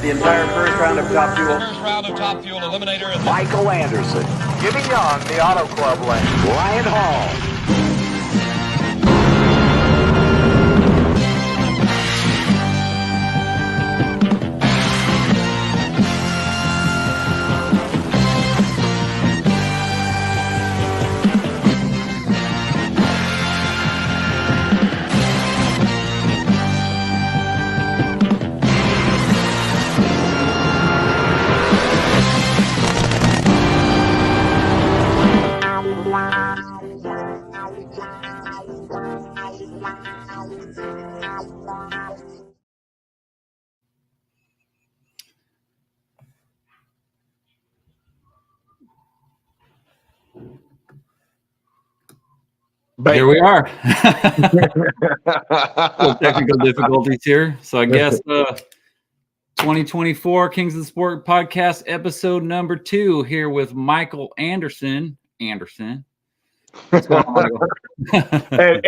the entire first round of Top Fuel. First round of Top Fuel Eliminator. Michael Anderson. Jimmy Young, the Auto Club lane. Ryan Hall. Here we are. Technical difficulties here. So I guess 2024 Kings of the Sport podcast episode number 2 here with Michael Anderson. What's going on, Michael?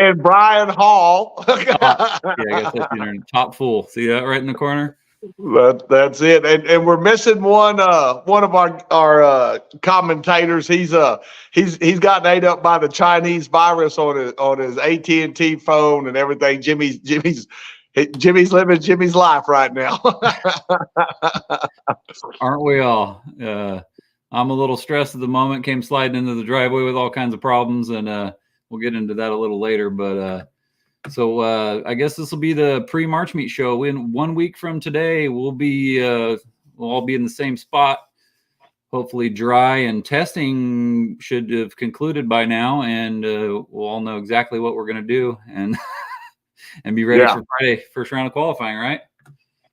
and Brian Hall. Yeah, I guess that's your top fool. See that right in the corner? That's it. And we're missing one of our commentators. He's gotten ate up by the Chinese virus on his AT&T phone and everything. Jimmy's living Jimmy's life right now. Aren't we all? I'm a little stressed at the moment. Came sliding into the driveway with all kinds of problems, and we'll get into that a little later. But so I guess this will be the pre-March meet show. In 1 week from today, we'll all be in the same spot. Hopefully dry, and testing should have concluded by now, and we'll all know exactly what we're going to do and be ready for Friday, first round of qualifying, right?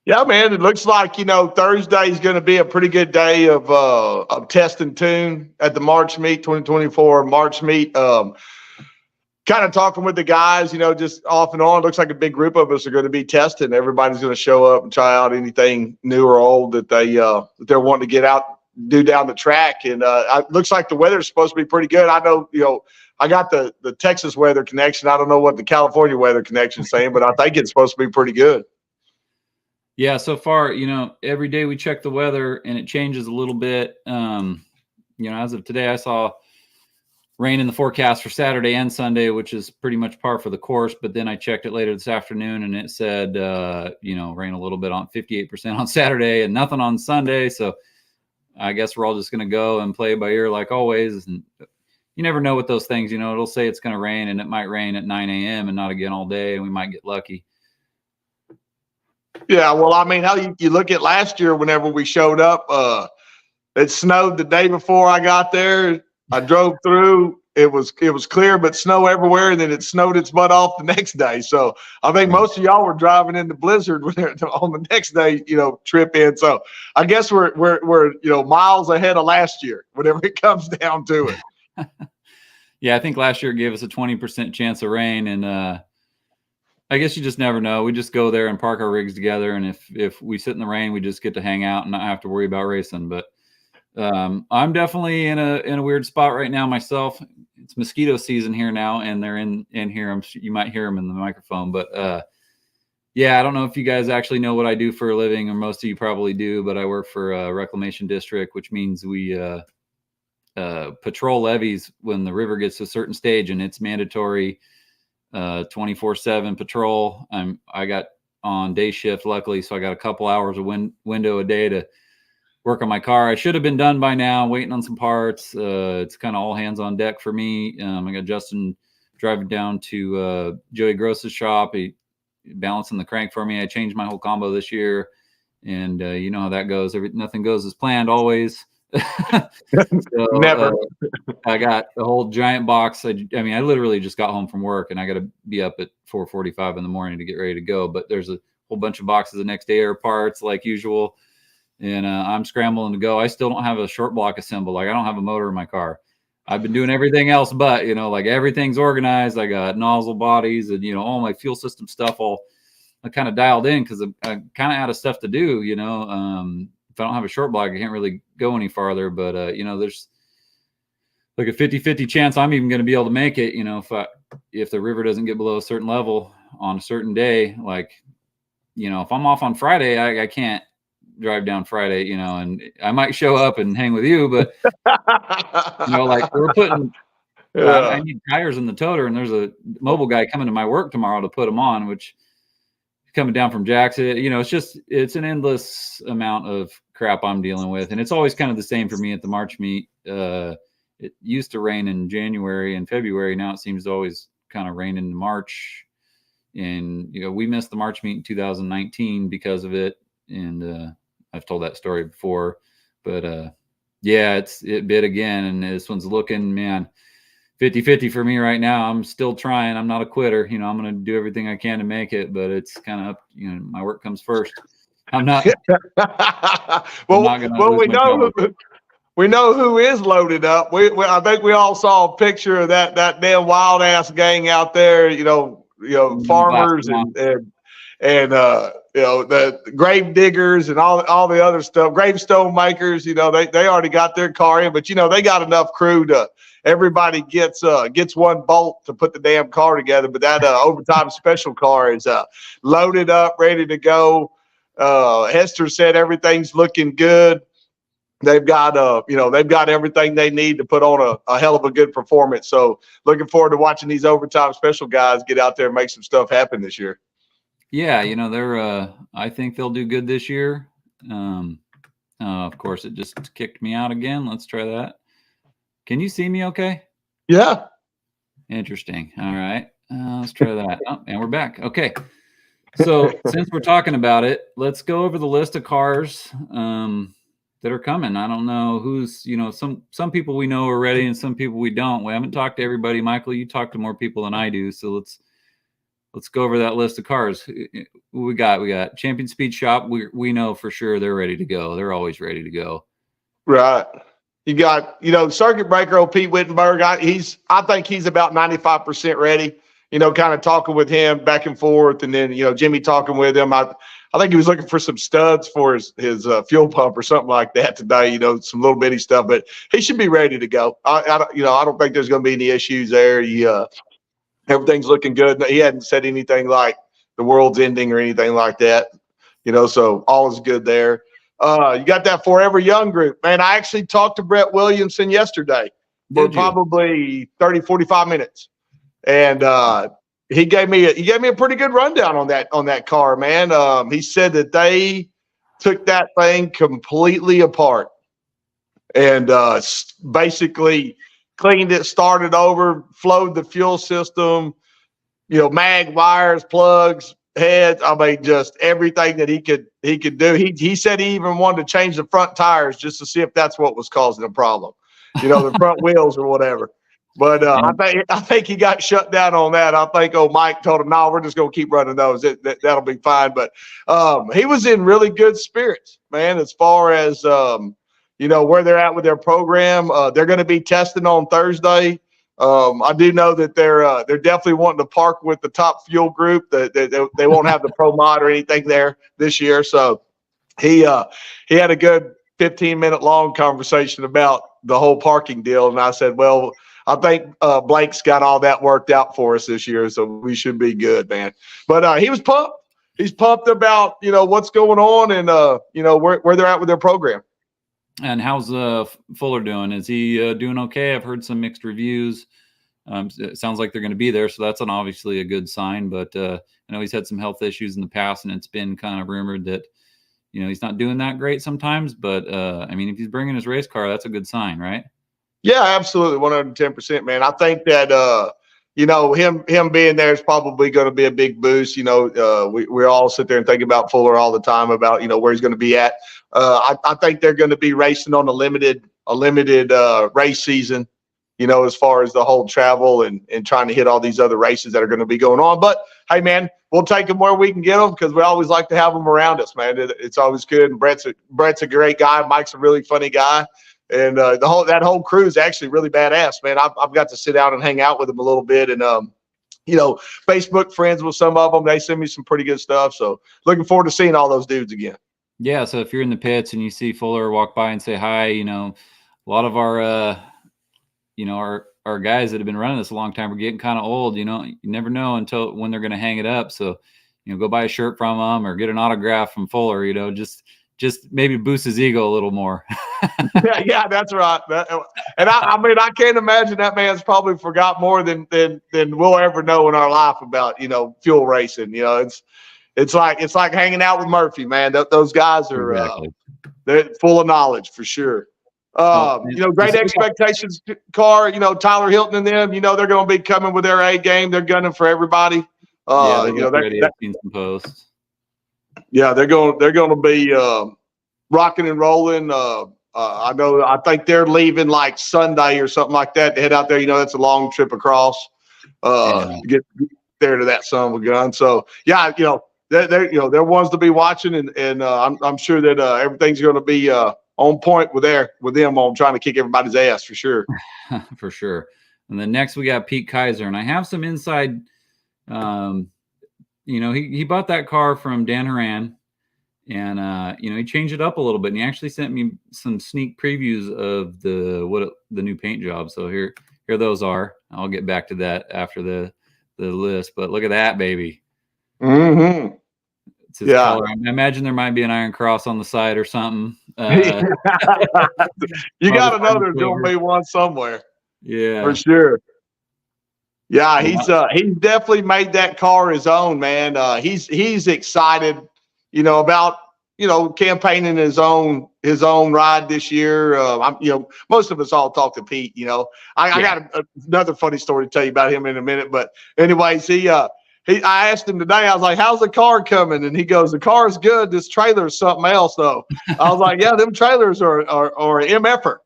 Yeah, man. It looks like, Thursday is going to be a pretty good day of test and tune at the March meet, 2024 March meet. Kind of talking with the guys, just off and on. It looks like a big group of us are going to be testing. Everybody's going to show up and try out anything new or old that they're wanting to get out, do down the track. And it looks like the weather's supposed to be pretty good. I know, I got the Texas weather connection. I don't know what the California weather connection is saying, but I think it's supposed to be pretty good. Yeah, so far, every day we check the weather and it changes a little bit. As of today, I saw rain in the forecast for Saturday and Sunday, which is pretty much par for the course. But then I checked it later this afternoon and it said, rain a little bit on 58% on Saturday and nothing on Sunday. So I guess we're all just going to go and play by ear like always. And you never know with those things, it'll say it's going to rain and it might rain at 9 a.m. and not again all day. And we might get lucky. Yeah, well, I mean, how you look at last year whenever we showed up, it snowed the day before I got there. I drove through. It was clear, but snow everywhere, and then it snowed its butt off the next day. So I think most of y'all were driving in the blizzard on the next day, trip in. So I guess we're miles ahead of last year, whenever it comes down to it. Yeah, I think last year gave us a 20% chance of rain, and I guess you just never know. We just go there and park our rigs together, and if we sit in the rain, we just get to hang out and not have to worry about racing. But I'm definitely in a weird spot right now myself. It's mosquito season here now, and they're in here. You might hear them in the microphone, but I don't know if you guys actually know what I do for a living, or most of you probably do. But I work for a reclamation district, which means we patrol levees when the river gets to a certain stage, and it's mandatory. 24/7 patrol. I got on day shift, luckily, so I got a couple hours of window a day to work on my car. I should have been done by now, waiting on some parts. It's kind of all hands on deck for me. I got Justin driving down to Joey Gross's shop. He balancing the crank for me. I changed my whole combo this year, and you know how that goes. Nothing goes as planned always. So, Never. I got a whole giant box. I literally just got home from work, and I got to be up at 4:45 in the morning to get ready to go. But there's a whole bunch of boxes the next day or parts like usual, and I'm scrambling to go. I still don't have a short block assembled. Like I don't have a motor in my car. I've been doing everything else, but like everything's organized. I got nozzle bodies and all my fuel system stuff all kind of dialed in because I'm kind of out of stuff to do. If I don't have a short block, I can't really go any farther. But there's like a 50-50 chance I'm even going to be able to make it. If the river doesn't get below a certain level on a certain day, like if I'm off on Friday, I can't drive down Friday, and I might show up and hang with you, but like we're putting, I need tires in the toter, and there's a mobile guy coming to my work tomorrow to put them on, which coming down from Jackson, it's an endless amount of crap I'm dealing with. And it's always kind of the same for me at the March meet. It used to rain in January and February. Now it seems to always kind of rain in March. And, we missed the March meet in 2019 because of it. And I've told that story before, but it bit again. And this one's looking, man, 50-50 for me right now. I'm still trying. I'm not a quitter. I'm going to do everything I can to make it, but it's kind of up, my work comes first. I'm not. We know who is loaded up. I think we all saw a picture of that damn wild ass gang out there, farmers and the grave diggers and all the other stuff, gravestone makers, they already got their car in, but they got enough crew to everybody gets one bolt to put the damn car together. But that overtime special car is loaded up, ready to go. Hester said everything's looking good. They've got everything they need to put on a hell of a good performance. So looking forward to watching these overtime special guys get out there and make some stuff happen this year. Yeah, they're I think they'll do good this year. Of course, it just kicked me out again. Let's try that. Can you see me okay? Yeah. Interesting. All right. Let's try that. Oh, and we're back. Okay. So since we're talking about it, let's go over the list of cars that are coming. I don't know who's, some people we know are ready and some people we don't. We haven't talked to everybody. Michael, you talk to more people than I do. So let's go over that list of cars. We got Champion Speed Shop. We know for sure they're ready to go. They're always ready to go. Right. You got, circuit breaker old Pete Wittenberg. I think he's about 95% ready, kind of talking with him back and forth. And then, Jimmy talking with him. I think he was looking for some studs for his fuel pump or something like that today, some little bitty stuff, but he should be ready to go. I don't think there's going to be any issues there. Everything's looking good. He hadn't said anything like the world's ending or anything like that, so all is good there. You got that Forever Young group, man. I actually talked to Brett Williamson yesterday for probably 30, 45 minutes. And he gave me a pretty good rundown on that car, man. He said that they took that thing completely apart and basically cleaned it, started over, flowed the fuel system, mag wires, plugs, heads. I mean, just everything that he could do. He said he even wanted to change the front tires just to see if that's what was causing the problem, the front wheels or whatever. But I think he got shut down on that. I think Mike told him, "No, we're just going to keep running those. That'll be fine." But he was in really good spirits, man. As far as where they're at with their program, they're going to be testing on Thursday. I do know that they're definitely wanting to park with the top fuel group. They won't have the Pro Mod or anything there this year. So he had a good 15-minute long conversation about the whole parking deal. And I said, well, I think Blake's got all that worked out for us this year, so we should be good, man. But he was pumped. He's pumped about, what's going on and, where they're at with their program. And how's Fuller doing? Is he doing okay? I've heard some mixed reviews. It sounds like they're going to be there, so that's obviously a good sign. But I know he's had some health issues in the past, and it's been kind of rumored that he's not doing that great sometimes. But if he's bringing his race car, that's a good sign, right? Yeah, absolutely, 110%, man. I think that him being there is probably going to be a big boost. We all sit there and think about Fuller all the time about where he's going to be at. I think they're going to be racing on a limited race season, as far as the whole travel and trying to hit all these other races that are going to be going on. But hey, man, we'll take them where we can get them because we always like to have them around us, man. It's always good. And Brett's a great guy. Mike's a really funny guy. And that whole crew is actually really badass, man. I've got to sit down and hang out with them a little bit, and Facebook friends with some of them. They send me some pretty good stuff. So looking forward to seeing all those dudes again. Yeah. So if you're in the pits and you see Fuller walk by and say hi, a lot of our our guys that have been running this a long time are getting kind of old. You never know until when they're going to hang it up. So go buy a shirt from them or get an autograph from Fuller. Just just maybe boost his ego a little more. Yeah, that's right. And I mean, I can't imagine that man's probably forgot more than we'll ever know in our life about, fuel racing. It's like hanging out with Murphy, man. Those guys are Exactly. they're full of knowledge for sure. Great expectations car. Tyler Hilton and them. They're going to be coming with their A game. They're gunning for everybody. I've seen some posts. Yeah, they're going to be rocking and rolling. I think they're leaving like Sunday or something like that to head out there. That's a long trip across to get there to that son of a gun. So yeah, they're ones to be watching, and I'm sure that everything's going to be on point with them on trying to kick everybody's ass for sure. For sure. And then next we got Pete Kaiser, and I have some inside. He bought that car from Dan Horan, and he changed it up a little bit, and he actually sent me some sneak previews of the new paint job. So here those are. I'll get back to that after the list, but look at that baby. Mm-hmm. It's his color. I imagine there might be an Iron Cross on the side or something. You got to know there's going to be one somewhere. Yeah, for sure. Yeah, he's definitely made that car his own, man. He's excited, about campaigning his own ride this year. Most of us all talk to Pete. I got another funny story to tell you about him in a minute, but anyways, I asked him today. I was like, "How's the car coming?" And he goes, "The car's good. This trailer is something else, though." I was like, "Yeah, them trailers are MFer.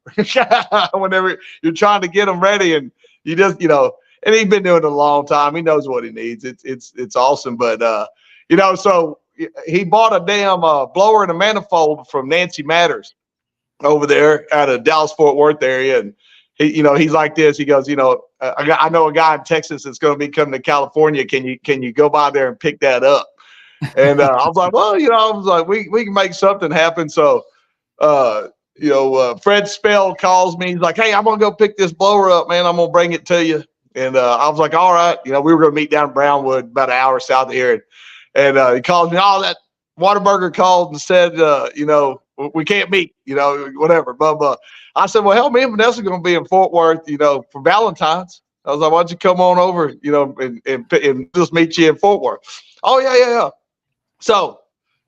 Whenever you're trying to get them ready, and you just and he's been doing it a long time. He knows what he needs. It's awesome. But so he bought a damn blower and a manifold from Nancy Matters over there out of Dallas Fort Worth area, and he's like this. He goes, I know a guy in Texas that's going to be coming to California. Can you go by there and pick that up? And I was like, well, we can make something happen. So, Fred Spell calls me. He's like, hey, I'm going to go pick this blower up, man. I'm going to bring it to you. And I was like, all right. We were going to meet down in Brownwood, about an hour south of here. And he calls me, that Whataburger called and said, we can't meet, whatever, blah, blah. I said, well, hell, me and Vanessa are going to be in Fort Worth, for Valentine's. I was like, why don't you come on over, and just meet you in Fort Worth? Oh, yeah. So,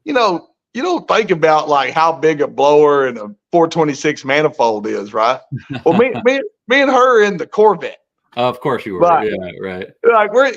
you don't think about like how big a blower and a 426 manifold is, right? Well, me and her in the Corvette. Of course you were. Right. Yeah, right. Like we're,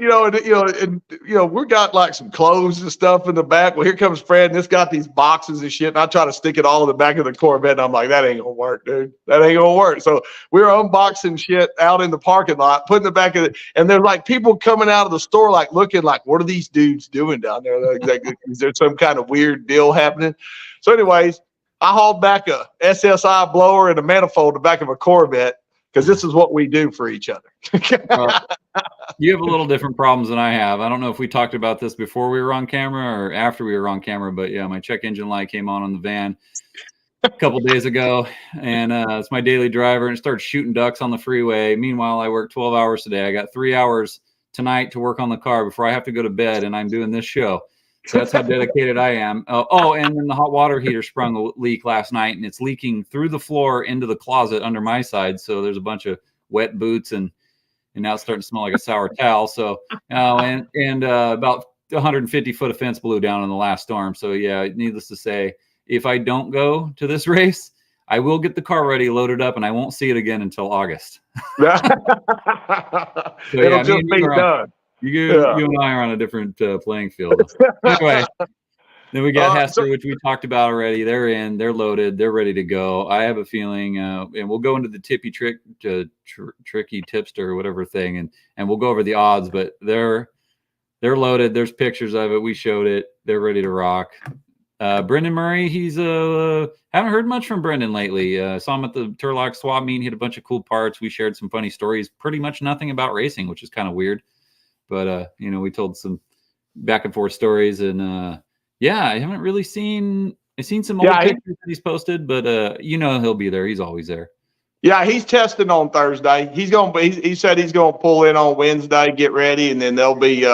we got like some clothes and stuff in the back. Well, here comes Fred, and it's got these boxes and shit. And I try to stick it all in the back of the Corvette, and I'm like, that ain't gonna work, dude. That ain't gonna work. So we were unboxing shit out in the parking lot, putting the back of it, and there's like people coming out of the store, like looking like, what are these dudes doing down there? Like, is there some kind of weird deal happening? So, anyways, I hauled back a SSI blower and a manifold the back of a Corvette. Because this is what we do for each other. You have a little different problems than I have. I don't know if we talked about this before we were on camera or after we were on camera, but yeah, my check engine light came on the van a couple days ago, and it's my daily driver, and it started shooting ducks on the freeway. Meanwhile, I work 12 hours today. I got 3 hours tonight to work on the car before I have to go to bed, and I'm doing this show. So that's how dedicated I am. And then the hot water heater sprung a leak last night, and it's leaking through the floor into the closet under my side. So there's a bunch of wet boots, and now it's starting to smell like a sour towel. So and about 150 foot of fence blew down in the last storm. So yeah, needless to say, if I don't go to this race, I will get the car ready, loaded up, and I won't see it again until August. So, it'll just be done. You and I are on a different playing field. Anyway, then we got Hester, which we talked about already. They're in, they're loaded, they're ready to go. I have a feeling, and we'll go into the tricky tipster or whatever thing, and we'll go over the odds. But they're loaded. There's pictures of it. We showed it. They're ready to rock. Brendan Murray, he's haven't heard much from Brendan lately. Saw him at the Turlock swap meet. He had a bunch of cool parts. We shared some funny stories. Pretty much nothing about racing, which is kind of weird. But, we told some back and forth stories, and I haven't really seen some old pictures that he's posted, but he'll be there. He's always there. Yeah, he's testing on Thursday. He said he's going to pull in on Wednesday, get ready, and then they'll be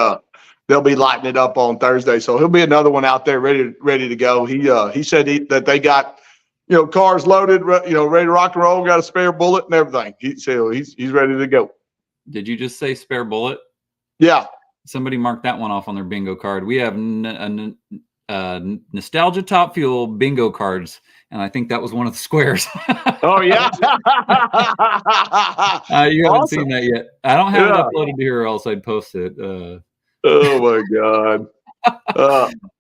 they'll be lighting it up on Thursday. So he'll be another one out there ready to go. He said that they got, cars loaded, ready to rock and roll, got a spare bullet and everything. He's ready to go. Did you just say spare bullet? Yeah. Somebody marked that one off on their bingo card. We have Nostalgia Top Fuel bingo cards, and I think that was one of the squares. Oh, yeah. You haven't Awesome. seen that yet. I don't have it uploaded here, or else I'd post it. Oh, my God.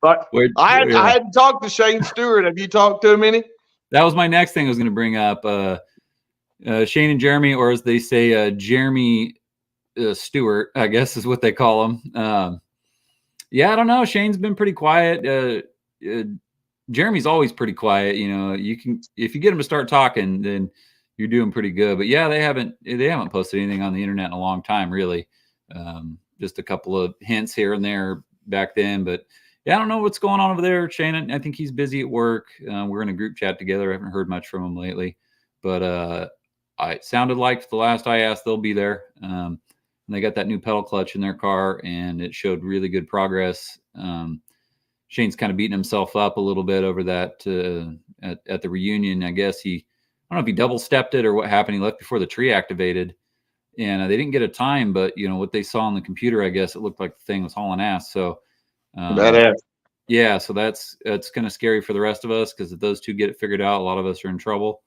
But I hadn't talked to Shane Stewart. Have you talked to him any? That was my next thing I was going to bring up. Shane and Jeremy, or as they say, Jeremy Stewart, I guess is what they call him. Yeah, I don't know. Shane's been pretty quiet. Jeremy's always pretty quiet. If you get him to start talking, then you're doing pretty good. But yeah, they haven't posted anything on the internet in a long time, really. Just a couple of hints here and there back then. But yeah, I don't know what's going on over there. Shane, I think he's busy at work. We're in a group chat together. I haven't heard much from him lately. But it sounded like the last I asked, they'll be there. And they got that new pedal clutch in their car, and it showed really good progress. Shane's kind of beating himself up a little bit over that at the reunion. I guess I don't know if he double stepped it or what happened. He left before the tree activated, and they didn't get a time. But what they saw on the computer, I guess it looked like the thing was hauling ass. So Badass. yeah, so that's kind of scary for the rest of us, because if those two get it figured out, a lot of us are in trouble.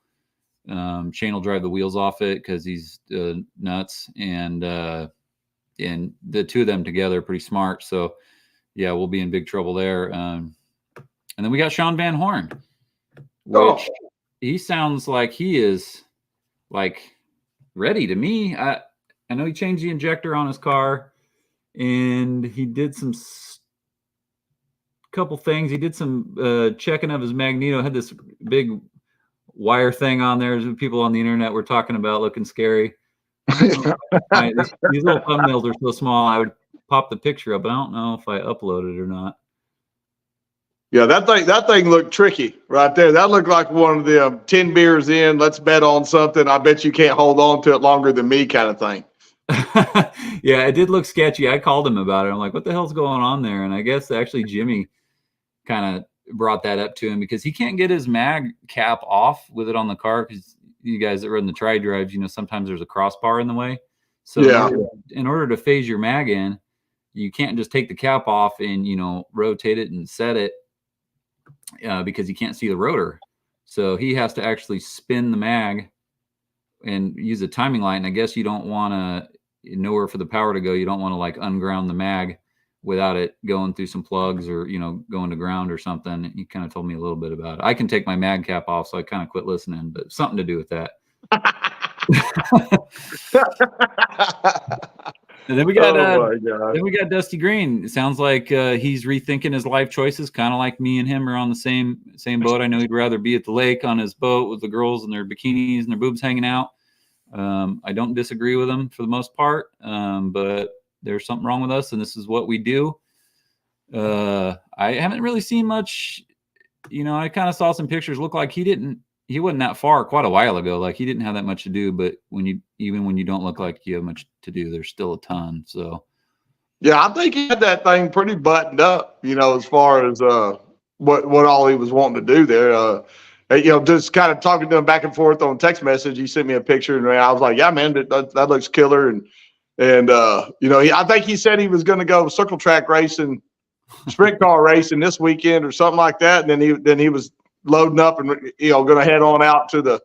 Shane will drive the wheels off it because he's nuts, and the two of them together are pretty smart. So yeah, we'll be in big trouble there. And then we got Sean Van Horn, which he sounds like he is like ready to me. I know he changed the injector on his car, and he did some couple things. He did some checking of his magneto. Had this big wire thing on there. People on the internet were talking about looking scary. These little thumbnails are so small, I would pop the picture up, but I don't know if I uploaded it or not. Yeah, that thing looked tricky right there. That looked like one of them 10 beers in, let's bet on something. I bet you can't hold on to it longer than me kind of thing. Yeah, it did look sketchy. I called him about it. I'm like, what the hell's going on there? And I guess actually Jimmy kind of brought that up to him, because he can't get his mag cap off with it on the car, because you guys that run the tri-drives, sometimes there's a crossbar in the way. So yeah, in order to phase your mag in, you can't just take the cap off and rotate it and set it, because you can't see the rotor. So he has to actually spin the mag and use a timing light. And I guess you don't want to nowhere for the power to go. You don't want to like unground the mag without it going through some plugs or going to ground or something. He kind of told me a little bit about it. I can take my mag cap off, so I kind of quit listening, but something to do with that. And then we got Dusty Green. It sounds like he's rethinking his life choices, kind of like me and him are on the same boat. I know he'd rather be at the lake on his boat with the girls in their bikinis and their boobs hanging out. I don't disagree with him for the most part, but there's something wrong with us, and this is what we do. I haven't really seen much. I kind of saw some pictures. Looked like he wasn't that far quite a while ago. Like he didn't have that much to do, but even when you don't look like you have much to do, there's still a ton. So yeah, I think he had that thing pretty buttoned up, as far as what all he was wanting to do there. Just kind of talking to him back and forth on text message. He sent me a picture, and I was like, yeah, man, that looks killer. And I think he said he was going to go circle track racing, sprint car racing this weekend or something like that. And then he was loading up and going to head on out to the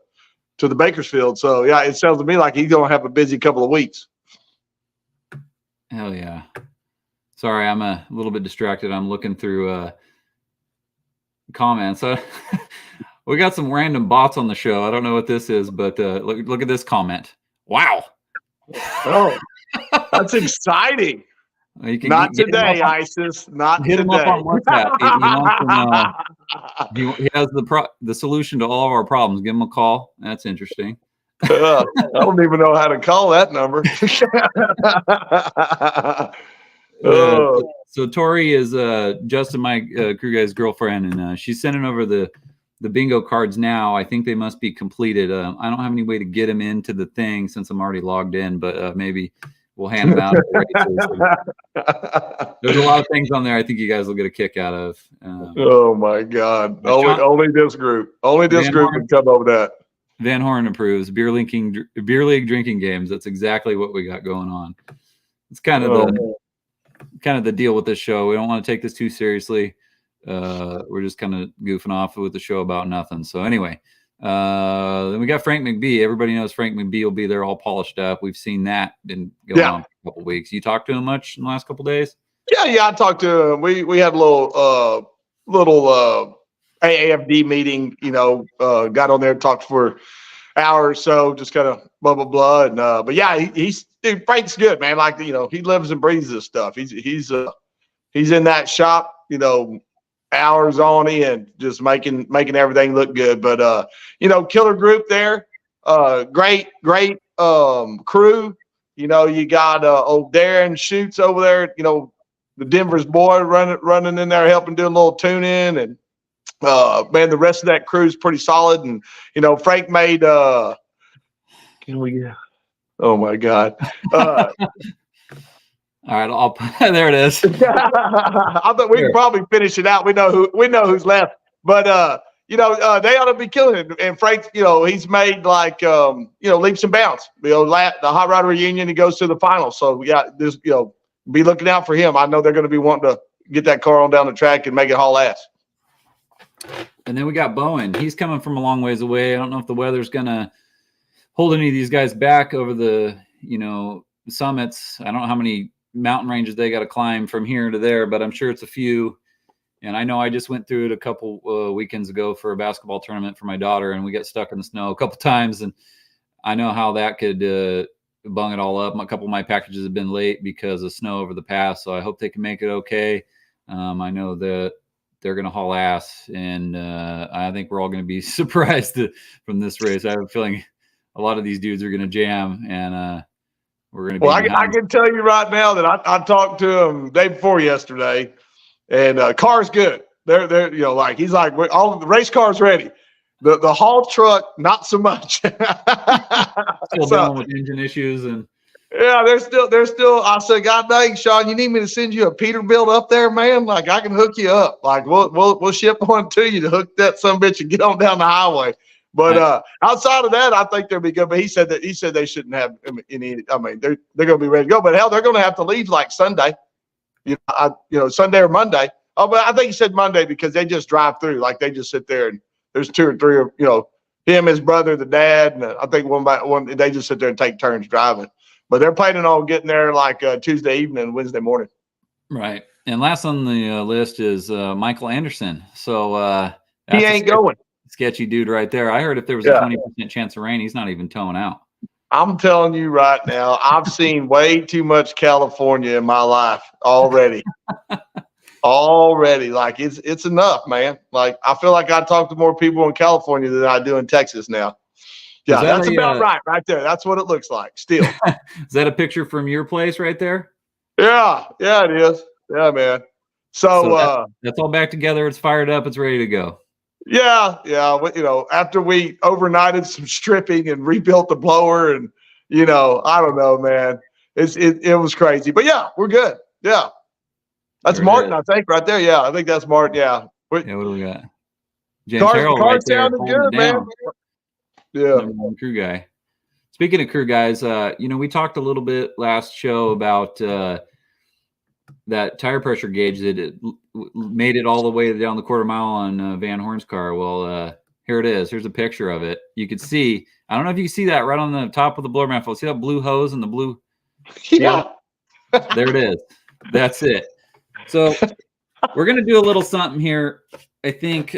Bakersfield. So yeah, it sounds to me like he's going to have a busy couple of weeks. Hell yeah. Sorry, I'm a little bit distracted. I'm looking through comments. We got some random bots on the show. I don't know what this is, but look at this comment. Wow. Oh, that's exciting. Not today, ISIS. Not hit today. him up on WhatsApp. He has the solution to all of our problems. Give him a call. That's interesting. I don't even know how to call that number. So Tori is Justin, my crew guy's girlfriend, and she's sending over the bingo cards now. I think they must be completed. I don't have any way to get them into the thing since I'm already logged in, but maybe we'll hand them out. At the races. There's a lot of things on there I think you guys will get a kick out of. Oh my God! John- Only this group Van Horn- would come over that. Van Horn approves beer league drinking games. That's exactly what we got going on. It's kind of the deal with this show. We don't want to take this too seriously. We're just kind of goofing off with the show about nothing. So anyway, then we got Frank McBee. Everybody knows Frank McBee will be there all polished up. We've seen that been going on for a couple weeks. You talked to him much in the last couple days? Yeah. I talked to him. We had a little AAFD meeting. Got on there, talked for an hour or so, just kind of blah blah blah. And but yeah, dude, Frank's good, man. Like he lives and breathes this stuff. He's in that shop, hours on end, just making everything look good. But killer group there, great crew. You got old Darren Schutz over there. The Denver's boy running in there, helping do a little tune in, and man, the rest of that crew is pretty solid. And Frank made. Can we? Oh my God. All right, there it is. I thought we can probably finish it out. We know who's left, but they ought to be killing it. And Frank, he's made like leaps and bounds. The Hot Rod reunion, he goes to the final. So yeah, this be looking out for him. I know they're going to be wanting to get that car on down the track and make it haul ass. And then we got Bowen. He's coming from a long ways away. I don't know if the weather's going to hold any of these guys back over the summits. I don't know how many mountain ranges they got to climb from here to there, but I'm sure it's a few. And I know I just went through it a couple weekends ago for a basketball tournament for my daughter, and we got stuck in the snow a couple times, and I know how that could bung it all up. A couple of my packages have been late because of snow over the pass, so I hope they can make it okay. I know that they're going to haul ass, and I think we're all going to be surprised from this race. I have a feeling a lot of these dudes are going to jam, and we're going to be. Well, I can tell you right now that I talked to him day before yesterday, and car's good. They're he's like all of the race car's ready. The haul truck, not so much. Still dealing with engine issues and. Yeah, they're still. I said, God dang, Sean, you need me to send you a Peterbilt up there, man? Like I can hook you up. Like we'll ship one to you to hook that son bitch and get on down the highway. But outside of that, I think they'll be good. But he said they shouldn't have any. I mean, they're going to be ready to go. But hell, they're going to have to leave like Sunday. Sunday or Monday. Oh, but I think he said Monday because they just drive through. Like they just sit there and there's two or three of him, his brother, the dad, and I think one by one. They just sit there and take turns driving. But they're planning on getting there like Tuesday evening, Wednesday morning. Right. And last on the list is Michael Anderson. So he ain't going. Sketchy dude right there. I heard if there was a 20% chance of rain, he's not even towing out. I'm telling you right now, I've seen way too much California in my life already. Like it's enough, man. Like I feel like I talk to more people in California than I do in Texas now. Yeah, that's about right there. That's what it looks like still. Is that a picture from your place right there? Yeah, it is. Yeah, man. So that's all back together. It's fired up. It's ready to go. Yeah. After we overnighted some stripping and rebuilt the blower and, I don't know, man. It was crazy. But yeah, we're good. Yeah. That's Martin, I think, right there. Yeah, I think that's Martin. Yeah. What do we got? Car sounded good, man. Yeah. Crew guy. Speaking of crew guys, we talked a little bit last show about that tire pressure gauge that it made it all the way down the quarter mile on Van Horn's car. Well, here it is. Here's a picture of it. You could see, I don't know if you can see that right on the top of the blower manifold. See that blue hose and the blue? Yeah. There it is. That's it. So we're going to do a little something here. I think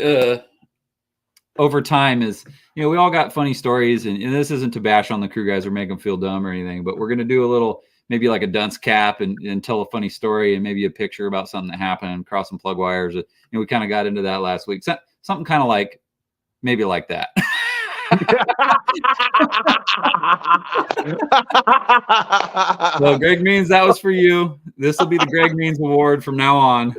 over time is, we all got funny stories, and this isn't to bash on the crew guys or make them feel dumb or anything, but we're going to do a little, maybe like a dunce cap and tell a funny story and maybe a picture about something that happened and cross some plug wires. We kind of got into that last week. Something kind of like, maybe like that. Well, Greg Means, that was for you. This will be the Greg Means Award from now on.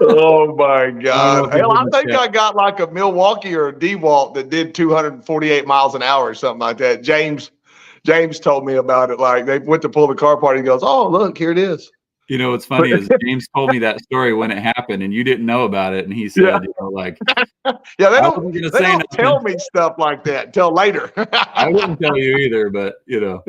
Oh my God! Hell, I think I got like a Milwaukee or a DeWalt that did 248 miles an hour or something like that. James James told me about it. Like they went to pull the car apart. He goes, "Oh, look, here it is." You know, what's funny is James told me that story when it happened, and you didn't know about it. And he said, Yeah. you know, like, Yeah, they I don't, wasn't gonna they say don't nothing. tell me stuff like that until later. I wouldn't tell you either, but you know,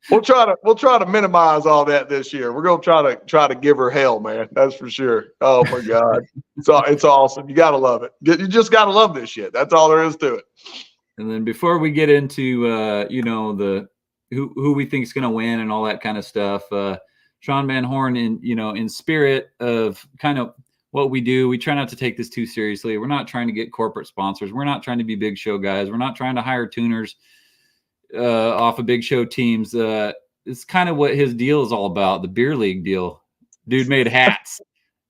we'll try to minimize all that this year. We're gonna try to give her hell, man. That's for sure. Oh my God, it's awesome. You gotta love it. You just gotta love this shit. That's all there is to it. and then before we get into you know, the who we think is going to win and all that kind of stuff, Sean Van Horn, in spirit of kind of what we do, we try not to take this too seriously. We're not trying to get corporate sponsors. We're not trying to be big show guys. We're not trying to hire tuners off of big show teams. It's kind of what his deal is all about, the beer league deal. Dude made hats.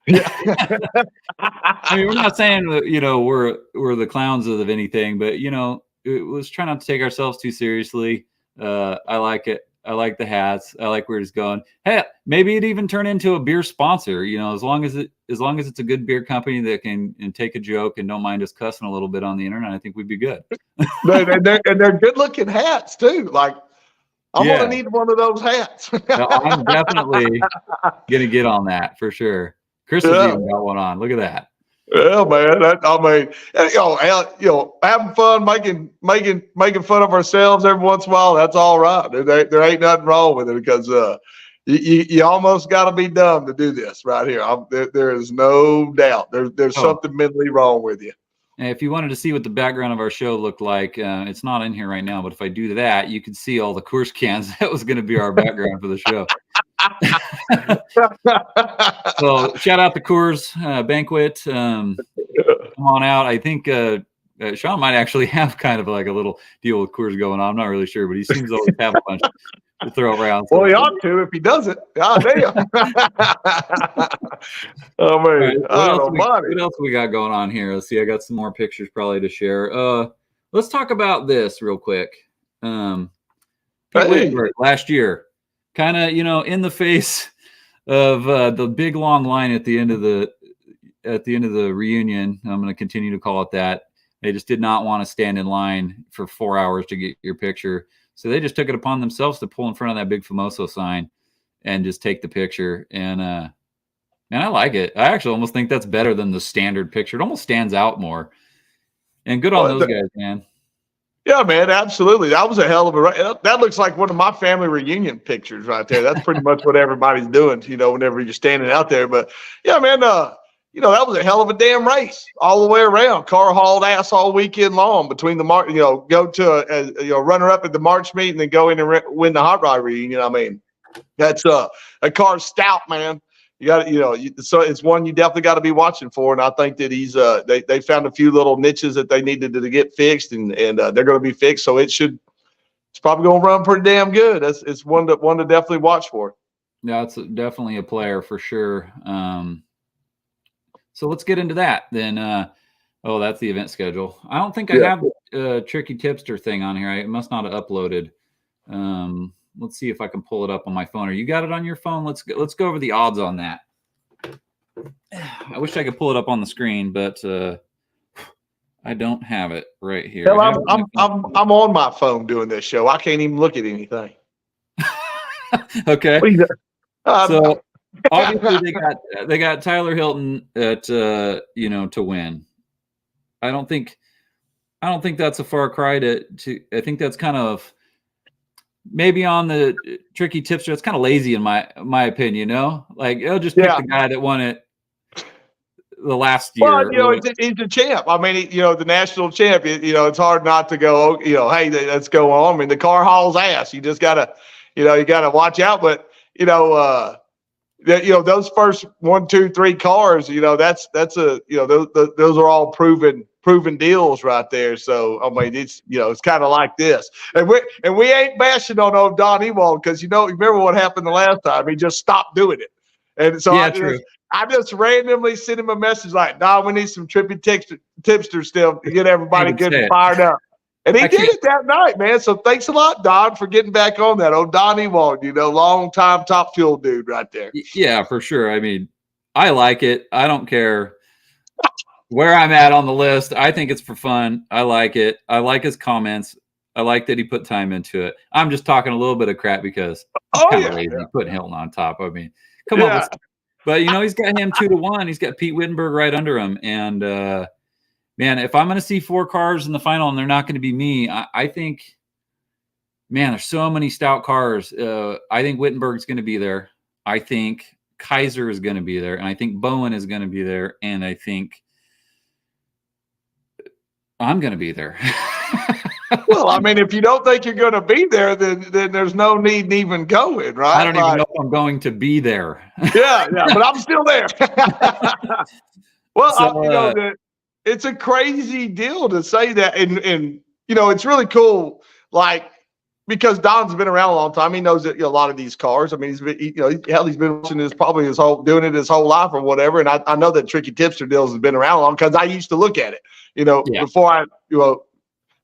I mean, we're not saying that, you know, we're the clowns of anything, but you know, let's try not to take ourselves too seriously. I like it. I like the hats. I like where it's going. Hey, maybe it even turn into a beer sponsor, you know, as long as it's a good beer company that can take a joke and don't mind us cussing a little bit on the internet, I think we'd be good. they're good looking hats too. Like I'm Yeah. gonna need one of those hats. No, I'm definitely gonna get on that for sure. Chris has even got one on. Look at that. Yeah, man. Having fun, making fun of ourselves every once in a while. That's all right. There ain't nothing wrong with it because you almost got to be dumb to do this right here. There is no doubt. There's something mentally wrong with you. And if you wanted to see what the background of our show looked like, it's not in here right now. But if I do that, you could see all the Coors cans. That was going to be our background for the show. So shout out to Coors Banquet. Come on out. I think Sean might actually have kind of like a little deal with Coors going on. I'm not really sure, but he seems to always have a bunch to throw around. Well, he ought to if he doesn't. God damn. Oh man, right, what else we got going on here? Let's see. I got some more pictures probably to share. Let's talk about this real quick. Pete Wittenberg last year, kind of, you know, in the face of the big long line at the end of the reunion. I'm going to continue to call it that. They just did not want to stand in line for 4 hours to get your picture. So they just took it upon themselves to pull in front of that big Famoso sign and just take the picture. And man, I like it. I actually almost think that's better than the standard picture. It almost stands out more. And good on those guys, man. Yeah, man, absolutely. That was a hell of a. That looks like one of my family reunion pictures right there. That's pretty much what everybody's doing, you know, whenever you're standing out there. But yeah, man, you know, that was a hell of a damn race all the way around. Car hauled ass all weekend long between the go to runner up at the March meet and then go in and win the Hot Rod reunion. I mean, that's a car's stout, man. You got to, so it's one you definitely got to be watching for. And I think that he's they found a few little niches that they needed to get fixed, and they're going to be fixed. So it's probably going to run pretty damn good. It's one to definitely watch for. Yeah, it's definitely a player for sure. So let's get into that then. That's the event schedule. I don't think I have a Tricky Tipster thing on here. I must not have uploaded. Let's see if I can pull it up on my phone. Or you got it on your phone? Let's go over the odds on that. I wish I could pull it up on the screen, but I don't have it right here. Hell, I'm on my phone doing this show. I can't even look at anything. Okay. So obviously they got Tyler Hilton at to win. I don't think that's a far cry to I think that's kind of maybe on the Tricky Tipster. It's kind of lazy in my opinion, you know? Like, it'll just pick the guy that won it the last year. Well, he's the champ. I mean, the national champ. It's hard not to go, hey, let's go on. I mean, the car hauls ass. You just gotta, you gotta watch out. But those first 1, 2, 3 cars, that's those are all proven deals right there. So I mean, it's kind of like this, and we ain't bashing on old Don Ewald because remember what happened the last time? He just stopped doing it, and so I just randomly sent him a message like, "Don, we need some Trippy Tipster still to get everybody good and fired up." And he did it that night, man. So thanks a lot, Don, for getting back on that. Old Don Ewald, long time Top Fuel dude right there. Yeah, for sure. I mean, I like it. I don't care where I'm at on the list. I think it's for fun. I like it. I like his comments. I like that he put time into it. I'm just talking a little bit of crap because Oh, kind yeah. of lazy putting Hilton on top. I mean, come on. Yeah. But, he's got him 2-1. He's got Pete Wittenberg right under him. And, man, if I'm going to see 4 cars in the final and they're not going to be me, I think, man, there's so many stout cars. I think Wittenberg's going to be there. I think Kaiser is going to be there. And I think Bowen is going to be there. And I think I'm going to be there. Well, I mean, if you don't think you're going to be there, then there's no need in even going, right? I don't even know if I'm going to be there. Yeah, but I'm still there. Well, So, it's a crazy deal to say that, and it's really cool, like, because Don's been around a long time. He knows that a lot of these cars. I mean, he's been, he's been watching this probably doing it his whole life or whatever. And I know that Tricky Tipster deals has been around long because I used to look at it, before I,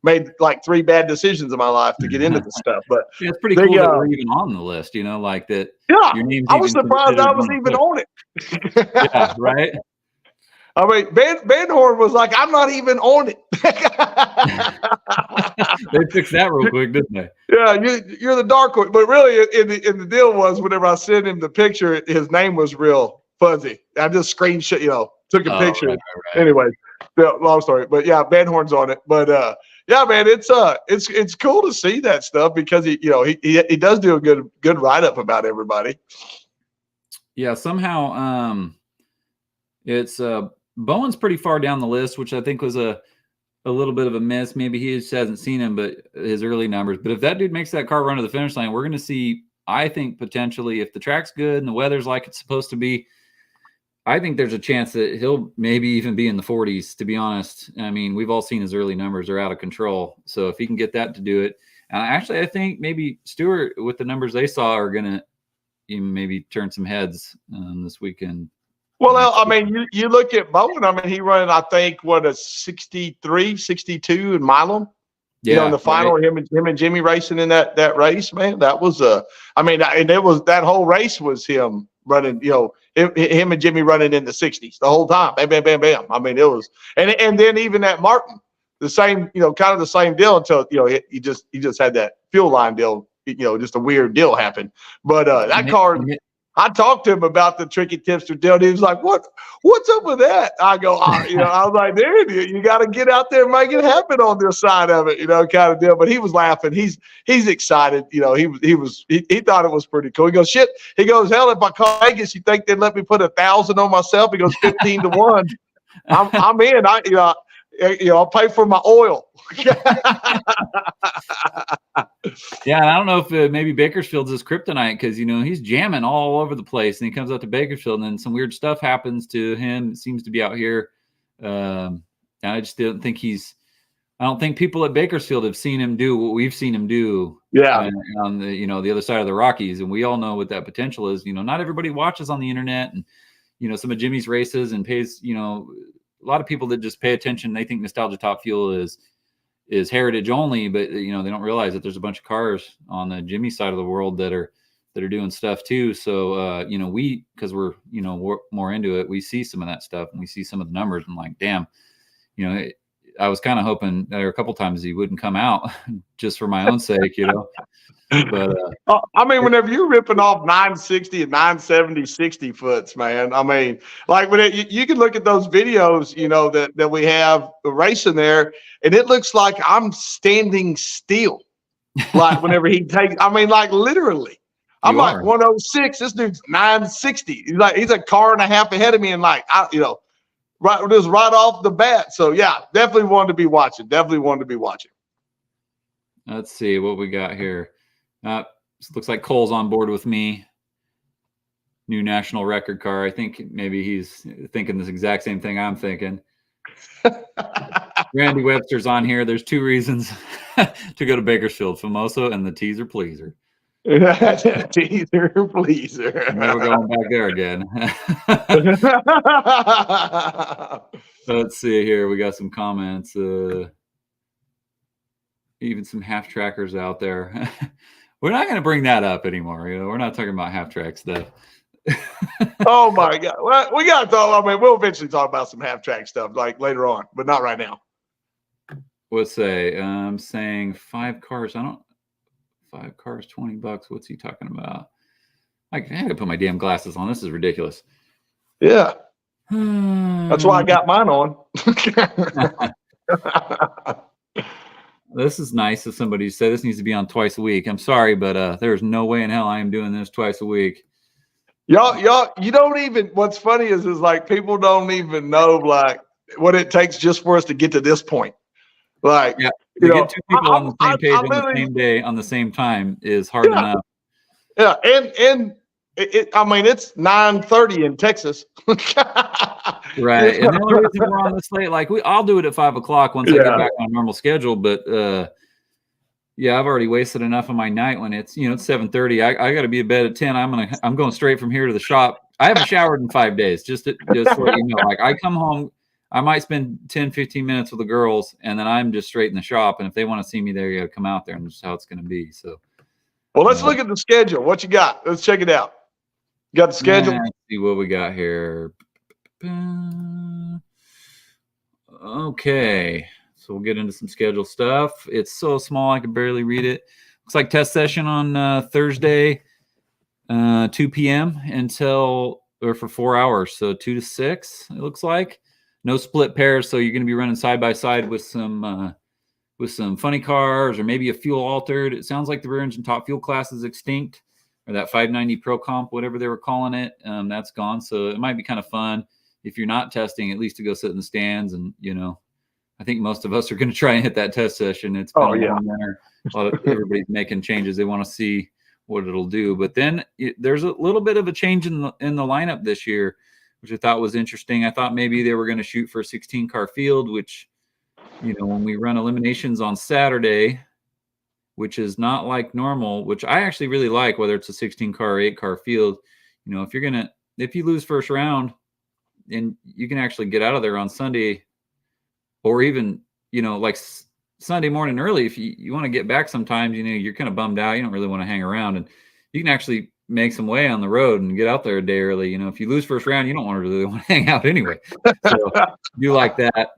made like 3 bad decisions in my life to get into this stuff. But yeah, it's pretty cool that we're even on the list, like that. Yeah, your name's I was even surprised I was considered even on it. Yeah, right. I mean, Van Horn was like, I'm not even on it. They fixed that real quick, didn't they? Yeah, you're the dark horse. But really, in the deal was whenever I sent him the picture, his name was real fuzzy. I just screenshot, took a picture. Right. Anyway, yeah, long story. But yeah, Van Horn's on it. But yeah, man, it's cool to see that stuff because he does do a good write up about everybody. Yeah, somehow it's Bowen's pretty far down the list, which I think was a little bit of a miss. Maybe he just hasn't seen him, but his early numbers. But if that dude makes that car run to the finish line, we're going to see, I think, potentially, if the track's good and the weather's like it's supposed to be, I think there's a chance that he'll maybe even be in the 40s, to be honest. I mean, we've all seen his early numbers are out of control. So if he can get that to do it, and I think maybe Stewart, with the numbers they saw, are going to maybe turn some heads this weekend. Well, I mean, you look at Bowen. I mean, he ran, I think, a 63, 62 in Milan. Yeah, in the final, right. him and Jimmy racing in that race, man. That was and it was that whole race was him running. Him and Jimmy running in the 60s the whole time. Bam, bam, bam, bam. I mean, it was, and then even at Martin, the same, kind of the same deal until he just had that fuel line deal. Just a weird deal happened. But that car. I talked to him about the Tricky Tipster deal. And he was like, what's up with that? I go, I was like, dude, you got to get out there and make it happen on this side of it, kind of deal. But he was laughing. He's excited. He thought it was pretty cool. He goes, shit. He goes, hell, if I call Vegas, you think they'd let me put 1,000 on myself? He goes, 15-1. I'm in. I'll pay for my oil. Yeah, and I don't know if maybe Bakersfield's his kryptonite because he's jamming all over the place, and he comes out to Bakersfield, and then some weird stuff happens to him. It seems to be out here. And I just don't think I don't think people at Bakersfield have seen him do what we've seen him do. Yeah, on the the other side of the Rockies, and we all know what that potential is. Not everybody watches on the internet, and some of Jimmy's races and pays. A lot of people that just pay attention, they think Nostalgia Top Fuel is heritage only, but they don't realize that there's a bunch of cars on the Jimmy side of the world that are doing stuff too. So we, because we're more into it, we see some of that stuff and we see some of the numbers and like, damn, I was kind of hoping there were a couple times he wouldn't come out just for my own sake, But I mean, whenever you're ripping off 960 and 970 60 foots, man, I mean, like when you can look at those videos, that we have racing there, and it looks like I'm standing still. Like whenever he takes, I mean, like literally, I'm like 106. This dude's 960. He's a car and a half ahead of me, and right off the bat. So yeah, definitely wanted to be watching. Let's see what we got here. Looks like Cole's on board with me. New national record car. I think maybe he's thinking this exact same thing I'm thinking. Randy Webster's on here. There's 2 reasons to go to Bakersfield: Famoso and the teaser pleaser. Teaser pleaser. Never going back there again. Let's see here. We got some comments. Even some half trackers out there. We're not going to bring that up anymore. We're not talking about half track stuff. Oh my God. Well, we got to talk. I mean, we'll eventually talk about some half track stuff like later on, but not right now. Let's say I'm saying 5 cars. 5 cars, $20. What's he talking about? I had to put my damn glasses on. This is ridiculous. Yeah. That's why I got mine on. This is nice of somebody to say this needs to be on twice a week. I'm sorry, but there's no way in hell I am doing this twice a week. Y'all, you don't even, what's funny is like people don't even know like what it takes just for us to get to this point. Like, yeah, you know, get 2 people on the same page on the same day on the same time is hard enough. Yeah, and I mean, it's 9:30 in Texas. Right. And the only reason we're on this late, like I'll do it at 5 o'clock once I get back on normal schedule. But yeah, I've already wasted enough of my night when it's 7:30. I got to be in bed at 10. I'm going straight from here to the shop. I haven't showered in 5 days. Just to let you know, like I come home, I might spend 10, 15 minutes with the girls, and then I'm just straight in the shop. And if they want to see me there, you got to come out there, and that's how it's going to be. So, well, let's look at the schedule. What you got? Let's check it out. You got the schedule? Let's see what we got here. Okay, so we'll get into some schedule stuff. It's so small I can barely read it. Looks like test session on Thursday, 2 p.m. for 4 hours, so 2 to 6. It looks like no split pairs, so you're going to be running side by side with some funny cars or maybe a fuel altered. It sounds like the rear engine top fuel class is extinct, or that 590 Pro Comp, whatever they were calling it. That's gone, so it might be kind of fun if you're not testing, at least to go sit in the stands. And I think most of us are going to try and hit that test session. It's been a long winter. Everybody's making changes. They want to see what it'll do. But then there's a little bit of a change in the lineup this year, which I thought was interesting. I thought maybe they were going to shoot for a 16-car field, which, when we run eliminations on Saturday, which is not like normal, which I actually really like, whether it's a 16-car or 8-car field. If you lose first round, and you can actually get out of there on Sunday, or even, like Sunday morning early, if you want to get back sometimes, you're kind of bummed out. You don't really want to hang around, and you can actually make some way on the road and get out there a day early. If you lose first round, you don't really want to hang out anyway. So you like that.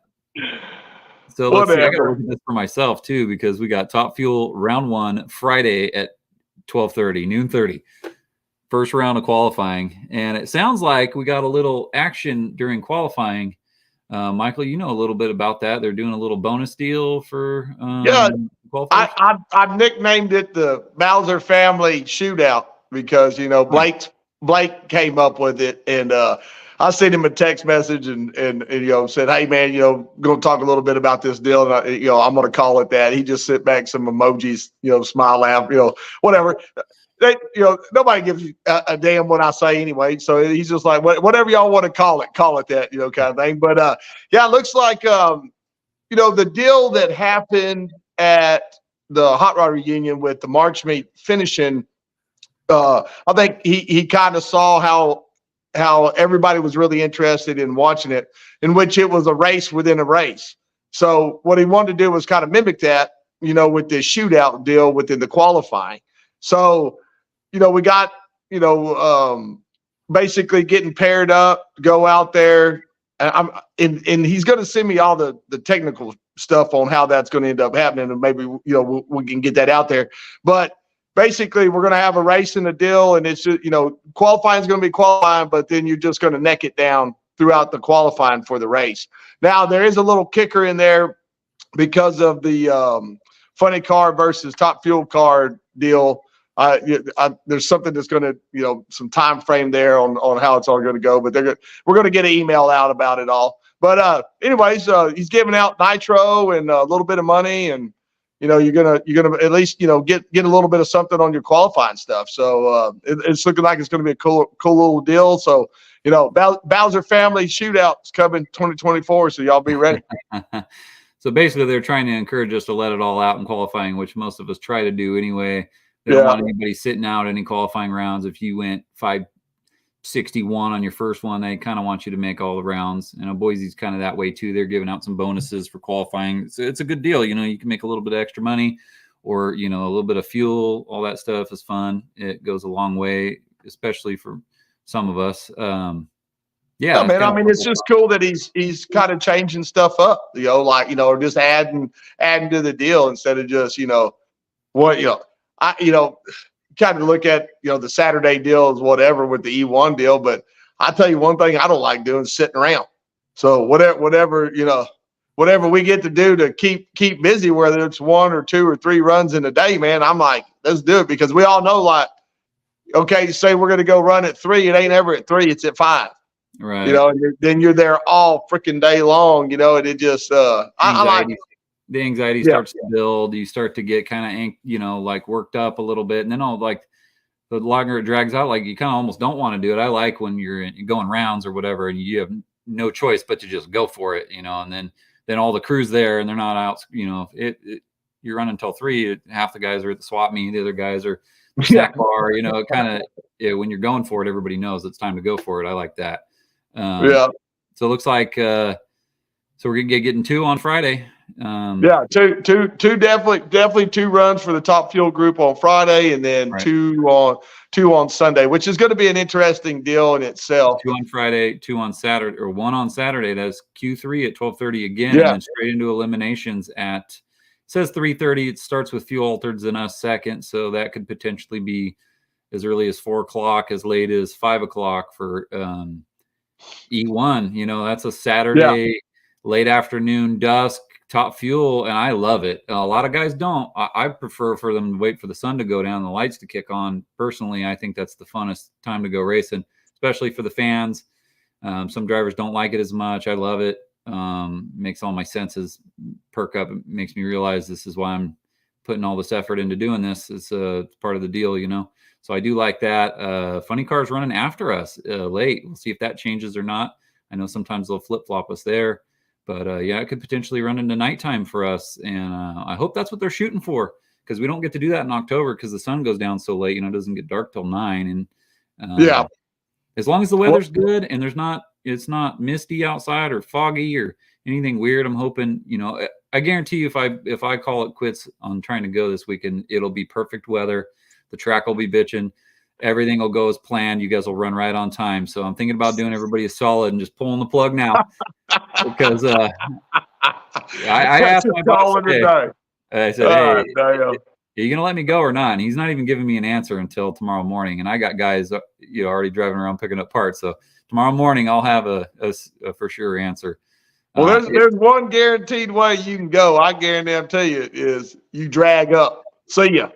So let's see, I got to look at this for myself too, because we got Top Fuel round 1 Friday at 12:30, noon 30. First round of qualifying. And it sounds like we got a little action during qualifying. Michael, you know a little bit about that. They're doing a little bonus deal for qualifying. I nicknamed it the Bowser family shootout because, Blake came up with it, and I sent him a text message and said, hey man, going to talk a little bit about this deal, and I'm going to call it that. He just sent back some emojis, smile, laugh, whatever. Nobody gives you a damn what I say anyway. So he's just like, whatever y'all want to call it that, kind of thing. But yeah, it looks like, the deal that happened at the Hot Rod Reunion with the March meet finishing, I think he kind of saw how everybody was really interested in watching it, in which it was a race within a race. So what he wanted to do was kind of mimic that, with this shootout deal within the qualifying. So, we got, basically getting paired up, go out there. And he's going to send me all the technical stuff on how that's going to end up happening. And maybe, we can get that out there. But basically, we're going to have a race in the deal. And it's just, qualifying is going to be qualifying, but then you're just going to neck it down throughout the qualifying for the race. Now, there is a little kicker in there because of the funny car versus top fuel car deal. There's something that's going to, some time frame there on how it's all going to go, but we're going to get an email out about it all. But anyways, he's giving out nitro and a little bit of money, and you're gonna at least get a little bit of something on your qualifying stuff. So it's looking like it's going to be a cool little deal. So Bowser family shootout's coming 2024. So y'all be ready. So basically, they're trying to encourage us to let it all out in qualifying, which most of us try to do anyway. They don't want anybody sitting out any qualifying rounds. If you went 561 on your first one, they kind of want you to make all the rounds. Boise's kind of that way too. They're giving out some bonuses for qualifying. So it's a good deal. You can make a little bit of extra money, or, a little bit of fuel. All that stuff is fun. It goes a long way, especially for some of us. Yeah, man. I mean, it's just cool that he's kind of changing stuff up, like, or just adding to the deal instead of just, kind of look at, the Saturday deal as whatever with the E1 deal. But I tell you one thing I don't like doing is sitting around. So whatever we get to do to keep busy, whether it's 1 or 2 or 3 runs in a day, man, I'm like, let's do it, because we all know, like, okay, say we're going to go run at 3. It ain't ever at 3. It's at 5. Right. And then you're there all freaking day long, and it just, I like the anxiety starts to build. You start to get kind of, like worked up a little bit. And then the longer it drags out, like you kind of almost don't want to do it. I like when you're going rounds or whatever, and you have no choice but to just go for it, and then all the crew's there and they're not out, you're running until 3, half the guys are at the swap meet, the other guys are snack bar, kind of, when you're going for it, everybody knows it's time to go for it. I like that. So it looks like, so we're going to getting 2 on Friday. Two definitely 2 runs for the Top Fuel group on Friday, and then right. 2 on Sunday, which is going to be an interesting deal in itself. 2 on Friday, 2 on Saturday, or 1 on Saturday. That's Q3 at 12:30 again, and then straight into eliminations at, it says 3:30. It starts with Fuel Altereds and us second, so that could potentially be as early as 4 o'clock, as late as 5 o'clock for E1. That's a Saturday late afternoon, dusk. Top Fuel, and I love it. A lot of guys don't. I prefer for them to wait for the sun to go down, the lights to kick on. Personally, I think that's the funnest time to go racing, especially for the fans. Some drivers don't like it as much. I love it. Makes all my senses perk up. It makes me realize this is why I'm putting all this effort into doing this. It's part of the deal, So I do like that. Funny Cars running after us late. We'll see if that changes or not. I know sometimes they'll flip-flop us there. But, it could potentially run into nighttime for us. And I hope that's what they're shooting for, because we don't get to do that in October because the sun goes down so late. It doesn't get dark till 9. And as long as the weather's good and it's not misty outside or foggy or anything weird, I'm hoping, I guarantee you if I call it quits on trying to go this weekend, it'll be perfect weather. The track will be bitching. Everything will go as planned. You guys will run right on time. So I'm thinking about doing everybody a solid and just pulling the plug now, because I asked my boss today. I said, "Hey, are you gonna let me go or not?" And he's not even giving me an answer until tomorrow morning. And I got guys, already driving around picking up parts. So tomorrow morning I'll have a for sure answer. Well, there's one guaranteed way you can go. I guarantee you is you drag up. See ya.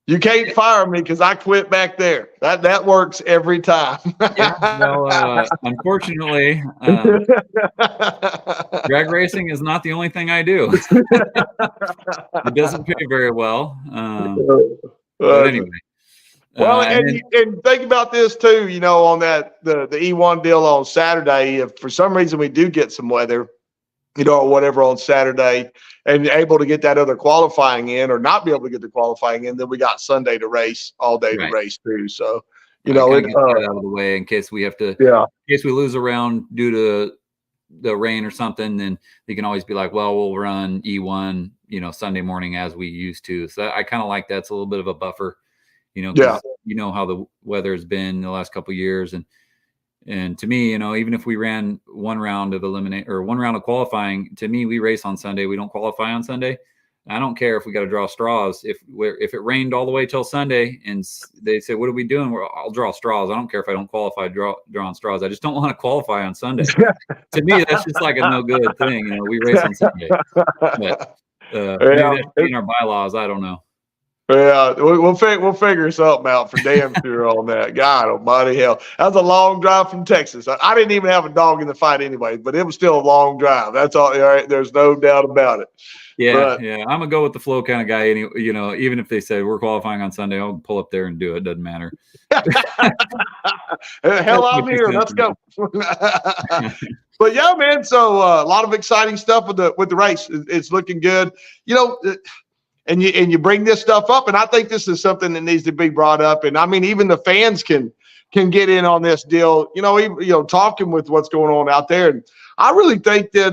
You can't fire me because I quit back there. That works every time. Unfortunately, drag racing is not the only thing I do. It doesn't pay very well. But anyway. Well, and think about this too. On that the E1 deal on Saturday, if for some reason we do get some weather, or whatever on Saturday, and able to get that other qualifying in, or not be able to get the qualifying in, then we got Sunday to race, all day to race too. So, get that out of the way in case we have to, in case we lose a round due to the rain or something, then they can always be like, well, we'll run E1, Sunday morning as we used to. So I kind of like that's a little bit of a buffer, you know how the weather has been the last couple of years. And to me, even if we ran 1 round of one round of qualifying, to me, we race on Sunday. We don't qualify on Sunday. I don't care if we got to draw straws. If it rained all the way till Sunday and they say, what are we doing? I'll draw straws. I don't care if I don't qualify, drawing straws. I just don't want to qualify on Sunday. To me, that's just like a no good thing. We race on Sunday. But maybe that's in our bylaws. I don't know. Yeah, we'll figure something out for damn sure on that. God almighty hell. That was a long drive from Texas. I didn't even have a dog in the fight anyway, but it was still a long drive. That's all right. There's no doubt about it. Yeah. I'm a go with the flow kind of guy. Even if they say we're qualifying on Sunday, I'll pull up there and do it. Doesn't matter. Hell, I'm here. Let's go. But yeah, man. So a lot of exciting stuff with the race. It's looking good. And you bring this stuff up, and I think this is something that needs to be brought up. And I mean, even the fans can get in on this deal. Even talking with what's going on out there. And I really think that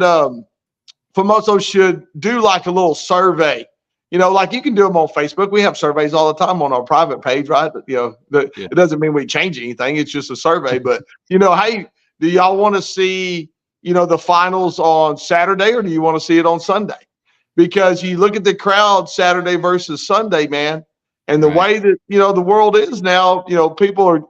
Famoso should do like a little survey. Like you can do them on Facebook. We have surveys all the time on our private page, right? It doesn't mean we change anything. It's just a survey. But hey, do y'all want to see, the finals on Saturday, or do you want to see it on Sunday? Because you look at the crowd Saturday versus Sunday, man, and the way that, the world is now, people are,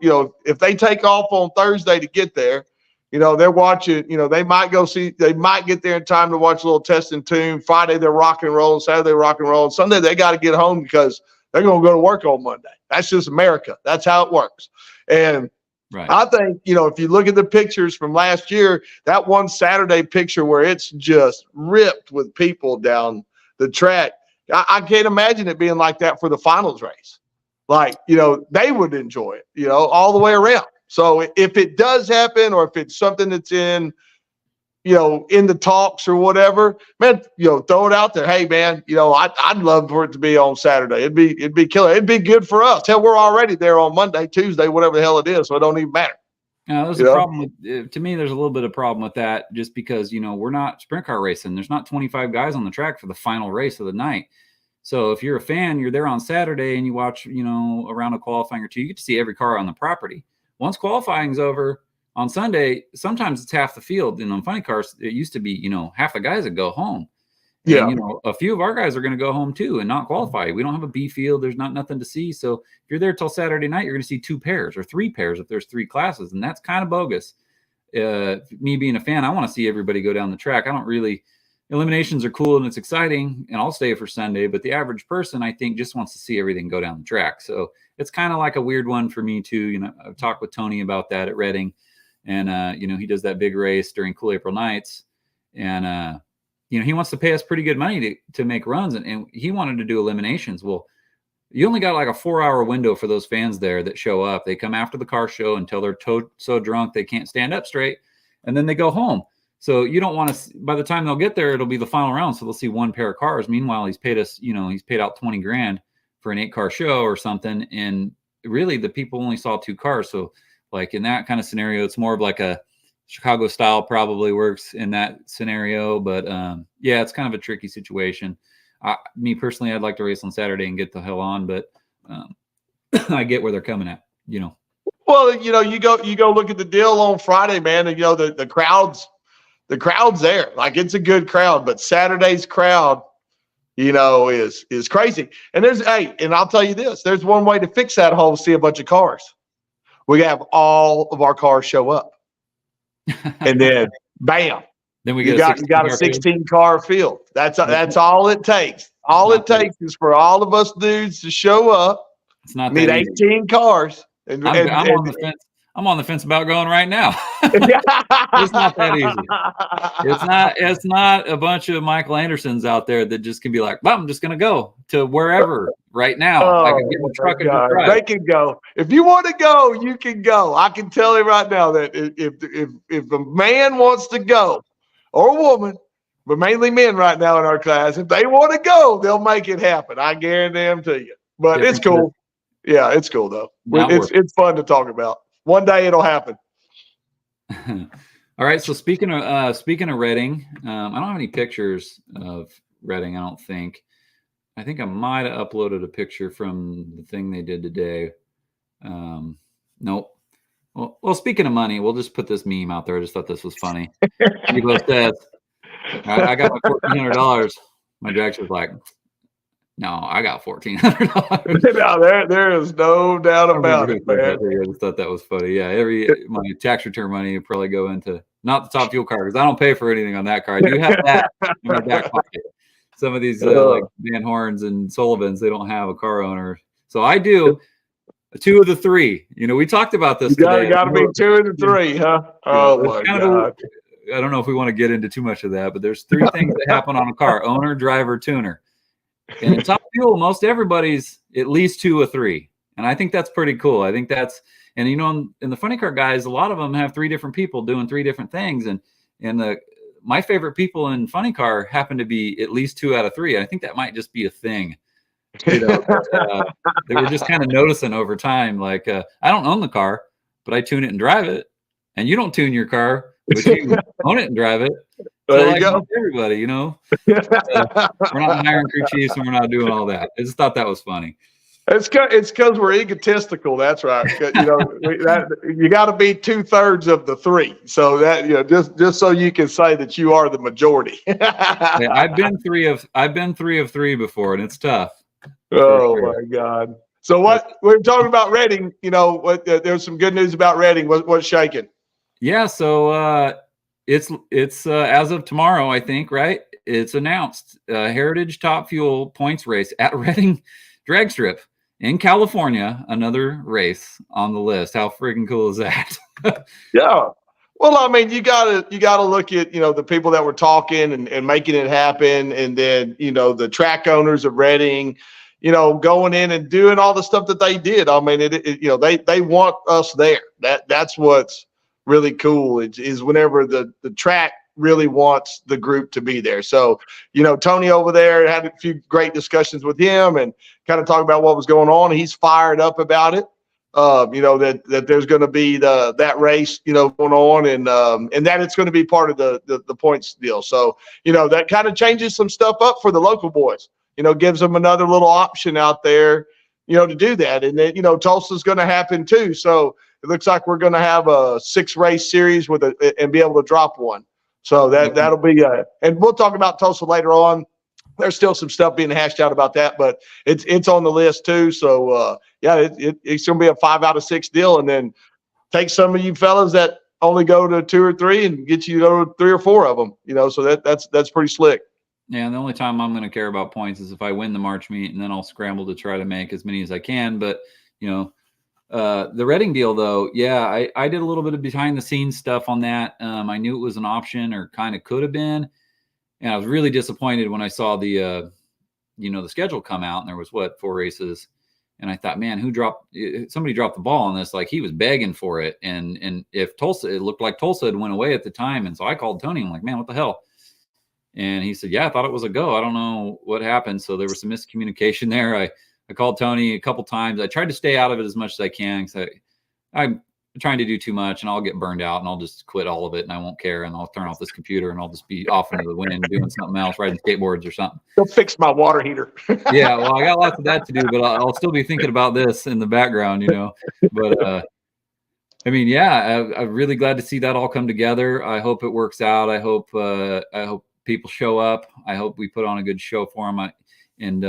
if they take off on Thursday to get there, they're watching, they might get there in time to watch a little Test and Tune. Friday, they're rock and roll. Saturday, rock and roll. Sunday, they got to get home because they're going to go to work on Monday. That's just America. That's how it works. And I think, if you look at the pictures from last year, that one Saturday picture where it's just ripped with people down the track, I can't imagine it being like that for the finals race. Like, they would enjoy it, all the way around. So if it does happen, or if it's something that's in the talks or whatever, man, throw it out there. Hey, man, I'd love for it to be on Saturday. It'd be killer. It'd be good for us. Hell, we're already there on Monday, Tuesday, whatever the hell it is. So it don't even matter. There's a problem with, to me, there's a little bit of problem with that, just because, we're not sprint car racing. There's not 25 guys on the track for the final race of the night. So if you're a fan, you're there on Saturday and you watch, around a qualifying or two, you get to see every car on the property. Once qualifying's over on Sunday, sometimes it's half the field. And on funny cars, it used to be, half the guys that go home. Yeah. And, a few of our guys are going to go home too and not qualify. We don't have a B field. There's nothing to see. So if you're there till Saturday night, you're going to see 2 pairs or 3 pairs if there's 3 classes. And that's kind of bogus. Me being a fan, I want to see everybody go down the track. I don't really, eliminations are cool and it's exciting and I'll stay for Sunday, but the average person, I think, just wants to see everything go down the track. So it's kind of like a weird one for me too. I've talked with Tony about that at Reading, and he does that big race during Cool April Nights, and he wants to pay us pretty good money to make runs, and he wanted to do eliminations. Well, you only got like a 4-hour window for those fans there that show up. They come after the car show until they're so drunk they can't stand up straight, and then they go home. So you don't want to, by the time they'll get there, it'll be the final round. So they'll see 1 pair of cars. Meanwhile, he's paid us, he's paid out $20,000 for an 8-car show or something. And really the people only saw 2 cars. So like in that kind of scenario, it's more of like a Chicago style probably works in that scenario. But yeah, it's kind of a tricky situation. Me personally, I'd like to race on Saturday and get the hell on, but I get where they're coming at, Well, you go look at the deal on Friday, man, and the crowd's there. Like, it's a good crowd, but Saturday's crowd, is crazy. And and I'll tell you this, there's one way to fix that hole, see a bunch of cars. We have all of our cars show up. And then bam. Then we you got a 16-car field. That's all it takes. All it takes is for all of us dudes to show up. It's not need 18 cars. I'm on the fence. I'm on the fence about going right now. It's not that easy. It's not a bunch of Michael Andersons out there that just can be like, well, I'm just going to go to wherever right now. I can get in the truck and drive. They can go. If you want to go, you can go. I can tell you right now that if a man wants to go, or a woman, but mainly men right now in our class, if they want to go, they'll make it happen. I guarantee them to you. But it's cool. Yeah, it's cool though. It's fun to talk about. One day it'll happen. All right. So speaking of Reading, I don't have any pictures of Reading. I don't think. I think I might have uploaded a picture from the thing they did today. Nope. Well, speaking of money, we'll just put this meme out there. I just thought this was funny. Evo says, I got my $1,400. My director's like, no, I got $1,400. No, there is no doubt about it, man. I just thought that was funny. Yeah, my tax return money would probably go into not the Top Fuel car, because I don't pay for anything on that car. I do have that in my back pocket. Some of these like Van Horns and Sullivans, they don't have a car owner, so I do. 2 of the 3. We talked about this today. Got to be 2 of the 3, huh? Oh my God. I don't know if we want to get into too much of that, but there's 3 things that happen on a car: owner, driver, tuner. And in Top Fuel, most everybody's at least 2 or 3. And I think that's pretty cool. I think that's, and in the funny car guys, a lot of them have 3 different people doing 3 different things. And my favorite people in funny car happen to be at least 2 out of 3. I think that might just be a thing. They were just kind of noticing over time, like, I don't own the car, but I tune it and drive it. And you don't tune your car, but you own it and drive it. So there you go. Everybody, we're not hiring crew chiefs and we're not doing all that. I just thought that was funny. It's because we're egotistical. That's right. You got to be 2/3 of the three. So that just so you can say that you are the majority. Yeah, I've been three of three before, and it's tough. Oh sure. my God! So what we're talking about Reading? There's some good news about Reading. What's shaking? Yeah. So it's as of tomorrow, I think. Right? It's announced Heritage Top Fuel points race at Reading Drag Strip in California. Another race on the list. How freaking cool is that? Yeah. Well, I mean, you gotta look at the people that were talking and making it happen, and then the track owners of Reading, going in and doing all the stuff that they did. I mean, they want us there. That's what's really cool is whenever the track really wants the group to be there. So, Tony over there had a few great discussions with him and kind of talk about what was going on. He's fired up about it. That there's going to be that race, going on, and that it's going to be part of the points deal. So, that kind of changes some stuff up for the local boys. Gives them another little option out there, to do that. And then, Tulsa's going to happen too. So it looks like we're going to have a 6-race series and be able to drop one. So that'll be, and we'll talk about Tulsa later on. There's still some stuff being hashed out about that, but it's on the list too. So it's going to be a 5 out of 6 deal, and then take some of you fellas that only go to 2 or 3 and get you to go to 3 or 4 of them. So that's pretty slick. Yeah, and the only time I'm going to care about points is if I win the March meet, and then I'll scramble to try to make as many as I can. But the Reading deal, though, yeah, I did a little bit of behind the scenes stuff on that. I knew it was an option, or kind of could have been. And I was really disappointed when I saw the schedule come out, and there was 4 races. And I thought, man, somebody dropped the ball on this. Like, he was begging for it. And if Tulsa, it looked like Tulsa had went away at the time. And so I called Tony. I'm like, man, what the hell? And he said, yeah, I thought it was a go. I don't know what happened. So there was some miscommunication there. I called Tony a couple times. I tried to stay out of it as much as I can, because I'm trying to do too much, and I'll get burned out, and I'll just quit all of it, and I won't care, and I'll turn off this computer, and I'll just be off into the wind doing something else, riding skateboards or something. Go fix my water heater. Yeah, well, I got lots of that to do, but I'll still be thinking about this in the background, But I mean, yeah, I'm really glad to see that all come together. I hope it works out. I hope people show up. I hope we put on a good show for them. It's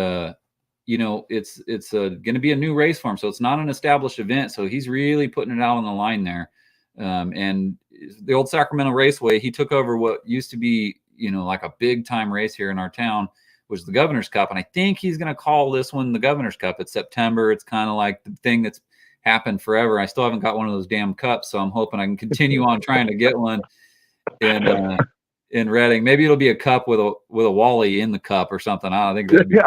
going to be a new race for him. So it's not an established event. So he's really putting it out on the line there. And the old Sacramento Raceway, he took over what used to be, like a big time race here in our town, was the Governor's Cup. And I think he's going to call this one the Governor's Cup. It's September. It's kind of like the thing that's happened forever. I still haven't got one of those damn cups. So I'm hoping I can continue on trying to get one. And, in Reading, maybe it'll be a cup with a Wally in the cup or something. I think that'd be.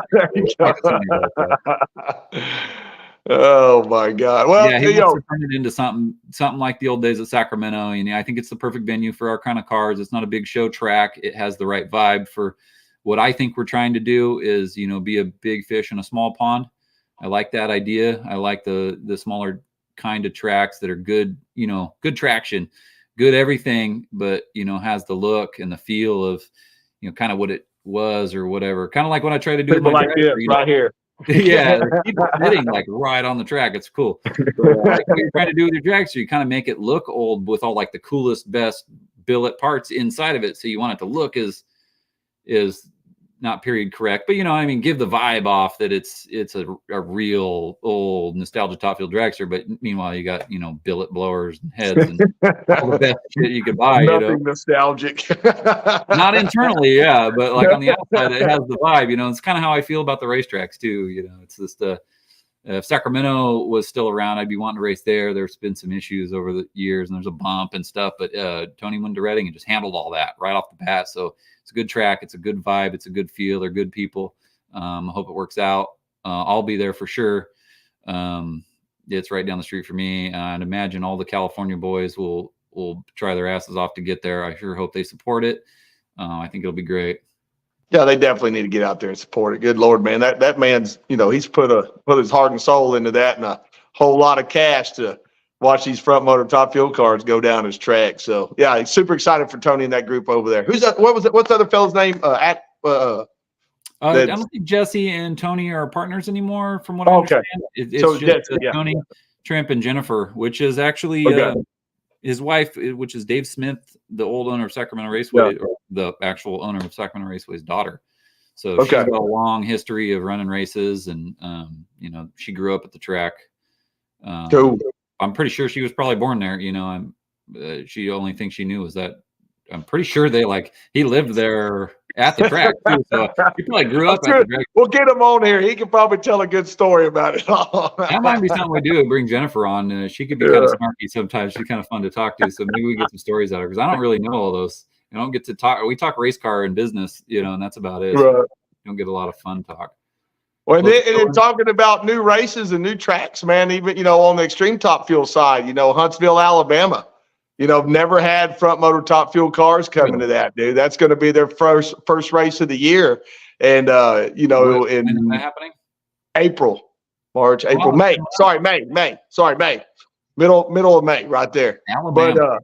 Oh my God! Well, yeah, he wants to turn it into something like the old days at Sacramento. And I think it's the perfect venue for our kind of cars. It's not a big show track. It has the right vibe for what I think we're trying to do. Is be a big fish in a small pond. I like that idea. I like the smaller kind of tracks that are good. Good traction. Good everything, but has the look and the feel of kind of what it was or whatever. Kind of like when I try to do people my like this right here. Yeah, people hitting like right on the track. It's cool. But, like what you're trying to do with your drag, so you kind of make it look old with all like the coolest, best billet parts inside of it. So you want it to look is not period correct, but give the vibe off that it's a real old nostalgia top fuel dragster. But meanwhile, you got billet blowers and heads and all the best shit you could buy. Nothing nostalgic. Not internally, yeah, but like on the outside, it has the vibe. It's kind of how I feel about the racetracks too. It's just if Sacramento was still around, I'd be wanting to race there. There's been some issues over the years, and there's a bump and stuff. But Tony went to Reading and just handled all that right off the bat. So it's a good track. It's a good vibe. It's a good feel. They're good people. I hope it works out. I'll be there for sure. It's right down the street for me. I'd imagine all the California boys will try their asses off to get there. I sure hope they support it. I think it'll be great. Yeah, they definitely need to get out there and support it. Good Lord, man. That man's, he's put his heart and soul into that, and a whole lot of cash to watch these front motor top fuel cars go down his track. So yeah, super excited for Tony and that group over there. Who's that? What's the other fellow's name? I don't think Jesse and Tony are partners anymore, from what I understand. It's So, just yeah. Tony, Tramp, and Jennifer, which is actually his wife, which is Dave Smith, the old owner of Sacramento Raceway, or the actual owner of Sacramento Raceway's daughter. So she's got a long history of running races, and she grew up at the track. Cool. I'm pretty sure she was probably born there. She only thing she knew was that I'm pretty sure he lived there at the track too. So he probably grew up at the track. We'll get him on here. He can probably tell a good story about it all. That might be something we do. Bring Jennifer on. She could be kind of snarky sometimes. She's kind of fun to talk to. So maybe we get some stories out of her, because I don't really know all those. I don't get to talk. We talk race car and business, and that's about it. Right. Don't get a lot of fun talk. Well, and then talking about new races and new tracks, man, even, on the Extreme Top Fuel side, Huntsville, Alabama, never had front motor Top Fuel cars coming to that, dude. That's going to be their first race of the year. And, when is that happening? March, April, May. Sorry, May. Middle of May right there. Alabama.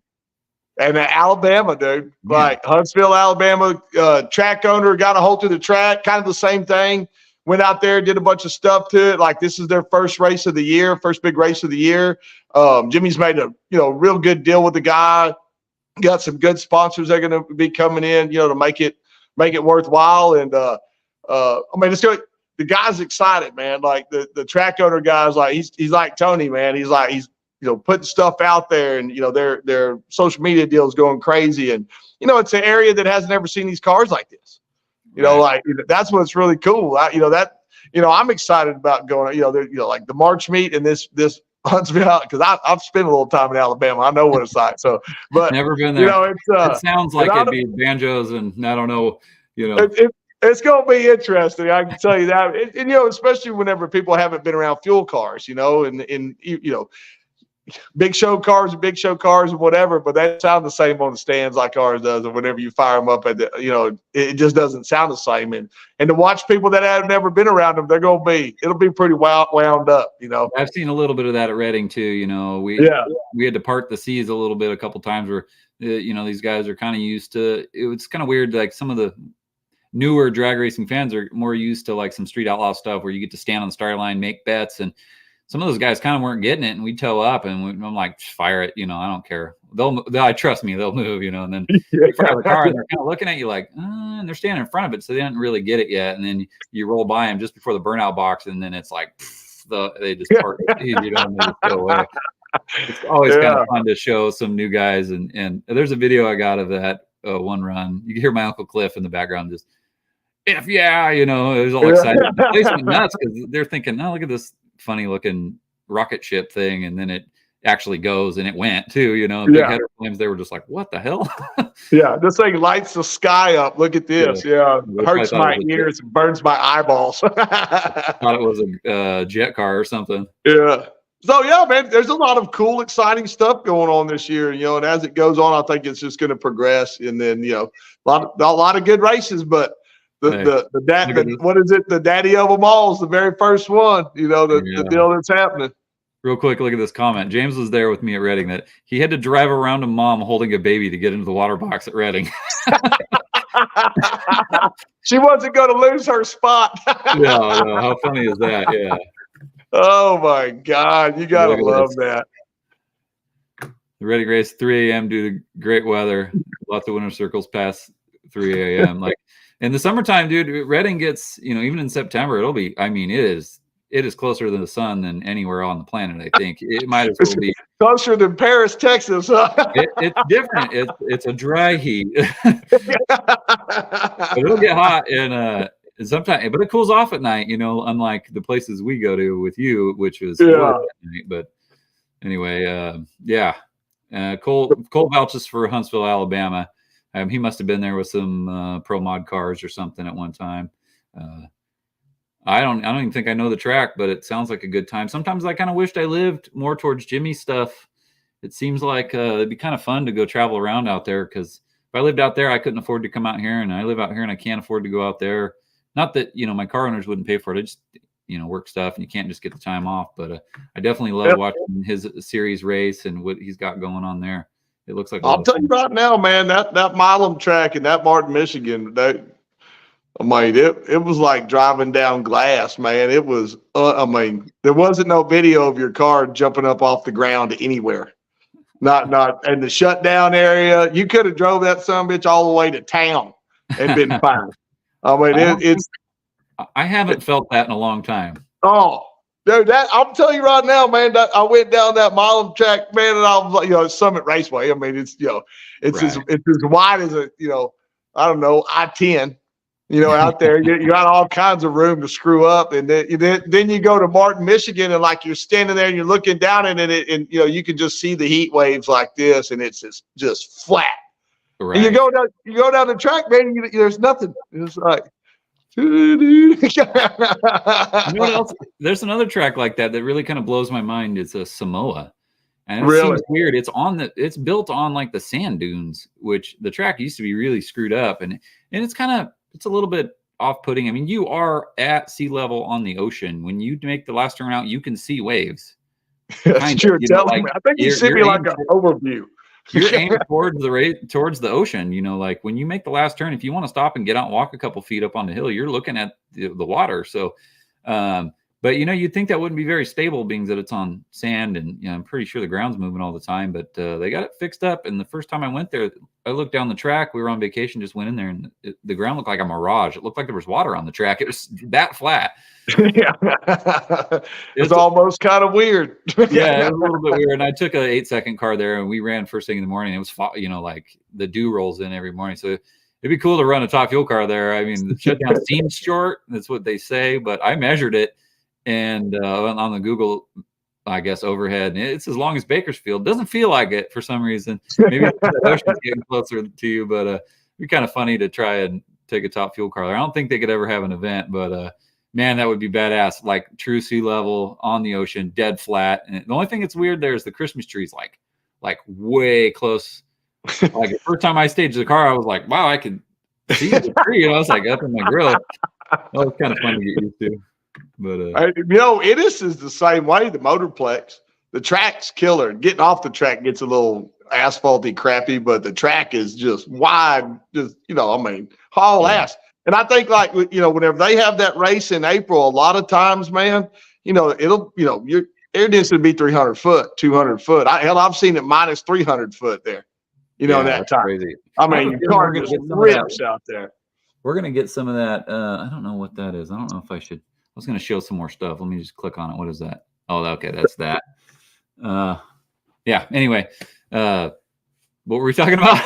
And Alabama, dude, Huntsville, Alabama, track owner got a hold of the track, kind of the same thing. Went out there, did a bunch of stuff to it. Like, this is their first race of the year, first big race of the year. Jimmy's made a real good deal with the guy. Got some good sponsors that are going to be coming in, to make it worthwhile. And it's good. The guy's excited, man. Like the track owner guy's like he's like Tony, man. He's putting stuff out there, and their social media deal is going crazy, and it's an area that has never seen these cars like this. That's what's really cool. I'm excited about going. Like the March meet and this Huntsville, because I've spent a little time in Alabama. I know what it's like. So, but never been there. It sounds like it'd be banjos, and I don't know. It's going to be interesting. I can tell you that, and especially whenever people haven't been around fuel cars, and big show cars and whatever, but they sound the same on the stands like ours does. And whenever you fire them up it just doesn't sound the same. And to watch people that have never been around them, it'll be pretty wound up, I've seen a little bit of that at Reading too. We had to part the seas a little bit a couple times where, these guys are kind of used to, it's kind of weird. Like some of the newer drag racing fans are more used to like some street outlaw stuff where you get to stand on the start line, make bets, and some of those guys kind of weren't getting it, and we tow up, and I'm like, fire it, I don't care. I trust me, they'll move, and then you fire the car, and they're kind of looking at you like, and they're standing in front of it, so they didn't really get it yet. And then you roll by them just before the burnout box, and then it's like, they just park it, they just go away. It's always kind of fun to show some new guys, and there's a video I got of that one run. You can hear my Uncle Cliff in the background just, it was all excited. The place went nuts because they're thinking, oh, look at this funny looking rocket ship thing, and then it actually goes, and it went too, big header flames. They were just like, what the hell? This thing lights the sky up. Look at this. Hurts my ears and burns my eyeballs. I thought it was a jet car or something. So man, there's a lot of cool, exciting stuff going on this year, and as it goes on, I think it's just going to progress, and then a lot of good races, but what is it? The daddy of them all is the very first one. The deal that's happening. Real quick, look at this comment. James was there with me at Reading that he had to drive around a mom holding a baby to get into the water box at Reading. She wasn't going to lose her spot. No, how funny is that? Yeah. Oh my God, you gotta love that. The Reading race 3 a.m. due to great weather. Lots of winter circles past 3 a.m. Like in the summertime, dude, Reading gets, even in September, it'll be, it is closer to the sun than anywhere on the planet, I think. It might as well be closer than Paris, Texas. It's different. It's a dry heat. But it'll get hot and sometimes, but it cools off at night, unlike the places we go to with you, which was at night. But anyway, Cole vouches for Huntsville, Alabama. He must have been there with some pro mod cars or something at one time. I don't even think I know the track, but it sounds like a good time. Sometimes I kind of wished I lived more towards Jimmy's stuff. It seems like it'd be kind of fun to go travel around out there, because if I lived out there, I couldn't afford to come out here, and I live out here and I can't afford to go out there. Not that, my car owners wouldn't pay for it. I just, work stuff, and you can't just get the time off. But I definitely love watching his series race and what he's got going on there. It looks like I'll tell you right now, man, that Milam track in that Martin, Michigan, I mean, it was like driving down glass, man. It was, I mean, there wasn't no video of your car jumping up off the ground anywhere. Not in the shutdown area. You could have drove that sumbitch all the way to town and been fine. I mean, it's. I haven't felt that in a long time. Oh, dude, I'm telling you right now, man. That I went down that mile of track, man, and I was like, Summit Raceway. I mean, it's it's Right. it's as wide as a I don't know, I-10. Out there, you got all kinds of room to screw up, and then you go to Martin, Michigan, and like you're standing there and you're looking down at it, and you can just see the heat waves like this, and it's just flat. Right. And you go down the track, man. There's nothing. It's like, you know what else? There's another track like that really kind of blows my mind. It's a Samoa, and it Really? seems weird. It's built on like the sand dunes, which the track used to be really screwed up, and it's a little bit off-putting. I mean, you are at sea level on the ocean. When you make the last turn out, you can see waves. That's true. Telling me. I think you sent me like an overview. You're aimed towards the ocean. Like when you make the last turn, if you want to stop and get out and walk a couple feet up on the hill, you're looking at the water. So, but you'd think that wouldn't be very stable, being that it's on sand, and I'm pretty sure the ground's moving all the time. But they got it fixed up. And the first time I went there, I looked down the track. We were on vacation, just went in there, and the ground looked like a mirage. It looked like there was water on the track. It was that flat. Yeah, it's almost kind of weird. Yeah, it was a little bit weird. And I took a 8-second car there, and we ran first thing in the morning. It was like the dew rolls in every morning, so it'd be cool to run a top fuel car there. I mean, the shutdown seems short. That's what they say, but I measured it, and on the Google, I guess, overhead, and it's as long as Bakersfield. Doesn't feel like it for some reason. Maybe the ocean's getting closer to you, but it'd be kind of funny to try and take a top fuel car there. I don't think they could ever have an event, but man, that would be badass. Like true sea level on the ocean, dead flat. And the only thing that's weird there is the Christmas trees, like way close. Like the first time I staged the car, I was like, wow, I could see the tree. And I was like up in my grill. That was kind of fun to get used to. But Ennis is the same way. The Motorplex, the track's killer. Getting off the track gets a little asphalty, crappy, but the track is just wide. Just haul ass. And I think whenever they have that race in April, a lot of times, man, it'll your air density would be 300 foot, 200 foot. I've seen it minus 300 foot there. In that time. Crazy. I mean, your car just rips out there. We're gonna get some of that. I don't know what that is. I don't know if I should. I was gonna show some more stuff. Let me just click on it. What is that? Oh, okay, that's that. Yeah. Anyway, what were we talking about?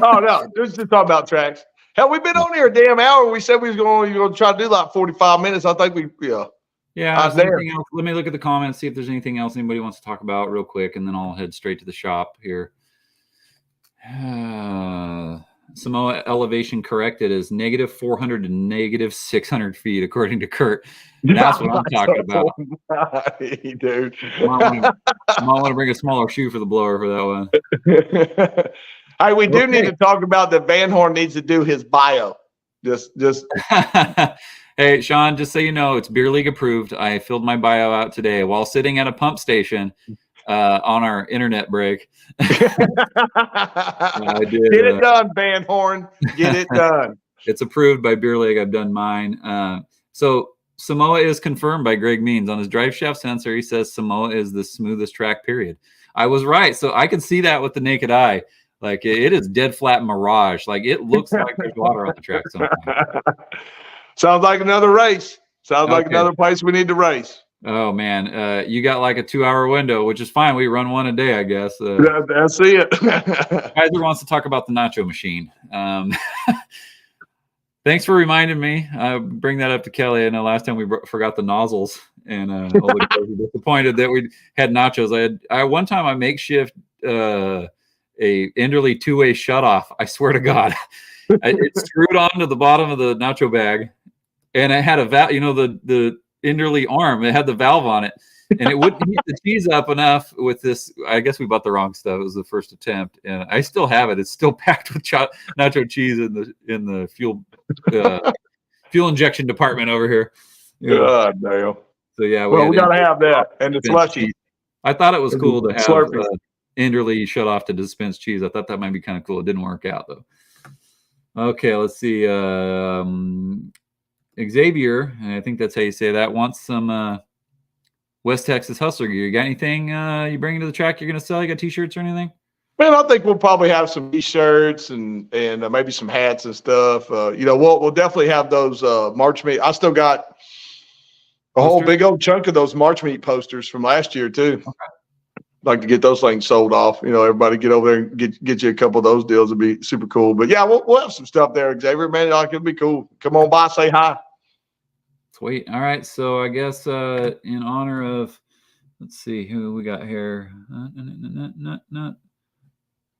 Oh no, just talking about tracks. Hell, we've been on here a damn hour. We said we was going to try to do like 45 minutes. I think Yeah. Anything else? Let me look at the comments, see if there's anything else anybody wants to talk about real quick, and then I'll head straight to the shop here. Samoa elevation corrected is -400 to -600 feet, according to Kurt. That's what I'm talking about. Dude. Might want to bring a smaller shoe for the blower for that one. Hey, we do need to talk about that Van Horn needs to do his bio. Just Hey, Sean, just so you know, it's Beer League approved. I filled my bio out today while sitting at a pump station on our internet break. I did, get it done, Van Horn. Get it done. It's approved by Beer League. I've done mine. So Samoa is confirmed by Greg Means on his drive shaft sensor. He says Samoa is the smoothest track, period. I was right. So I can see that with the naked eye. Like it is dead flat mirage. Like it looks like there's water on the track sometimes. Sounds like another race. Sounds like another place we need to race. Oh man, you got like a 2-hour window, which is fine. We run one a day, I guess. That's it. Kaiser wants to talk about the nacho machine. Thanks for reminding me. I bring that up to Kelly. I know last time we forgot the nozzles, and all the guys were disappointed that we had nachos. One time I makeshift a Enderley 2-way shutoff. I swear to God, it screwed onto the bottom of the nacho bag, and it had a valve. The Enderley arm. It had the valve on it, and it wouldn't heat the cheese up enough with this. I guess we bought the wrong stuff. It was the first attempt, and I still have it. It's still packed with nacho cheese in the fuel injection department over here. God damn. So yeah, we gotta have that, and it's slushy. I thought it was cool to have Enderley shut off to dispense cheese. I thought that might be kind of cool. It didn't work out though. Okay, let's see. Xavier, and I think that's how you say that, wants some West Texas Hustler gear. You got anything you bring to the track you're going to sell? You got T-shirts or anything? Man, I think we'll probably have some T-shirts and maybe some hats and stuff. We'll definitely have those March meet. I still got a whole big old chunk of those March meet posters from last year too. Okay. Like to get those things sold off. Everybody get over there and get you a couple of those deals. It'd be super cool. But yeah, we'll have some stuff there, Xavier. Man, like it'll be cool. Come on by, say hi. Sweet. All right. So I guess in honor of, let's see who we got here.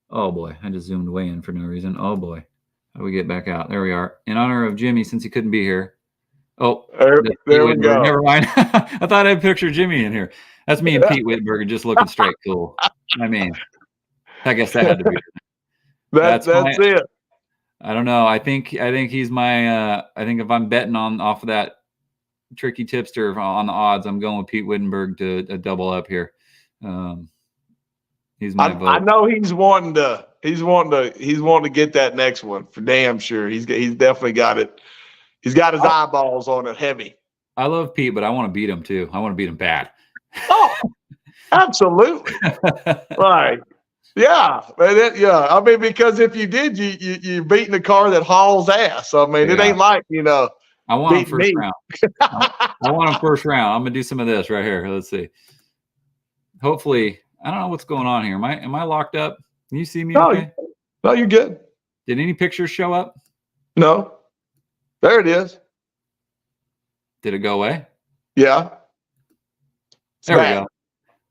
Oh boy, I just zoomed way in for no reason. Oh boy, how do we get back out? There we are. In honor of Jimmy, since he couldn't be here. Oh, there we go. Never mind. I thought I'd picture Jimmy in here. That's me and Pete Whitberger just looking straight cool. I mean, I guess that had to be. That's it. I don't know. I think he's my. I think if I'm betting off of that tricky tipster on the odds, I'm going with Pete Wittenberg to double up here. He's my vote. I know he's wanting to get that next one for damn sure. He's definitely got it. He's got his eyeballs on it heavy. I love Pete, but I want to beat him too. I want to beat him bad. Oh, absolutely. Right. Yeah. Yeah. I mean, because if you did, you're beating a car that hauls ass. I mean, It ain't like, I want him first round. I want him first round. I'm going to do some of this right here. Let's see. Hopefully, I don't know what's going on here. Am I locked up? Can you see me okay? No, you're good. Did any pictures show up? No. There it is. Did it go away? Yeah. There we go.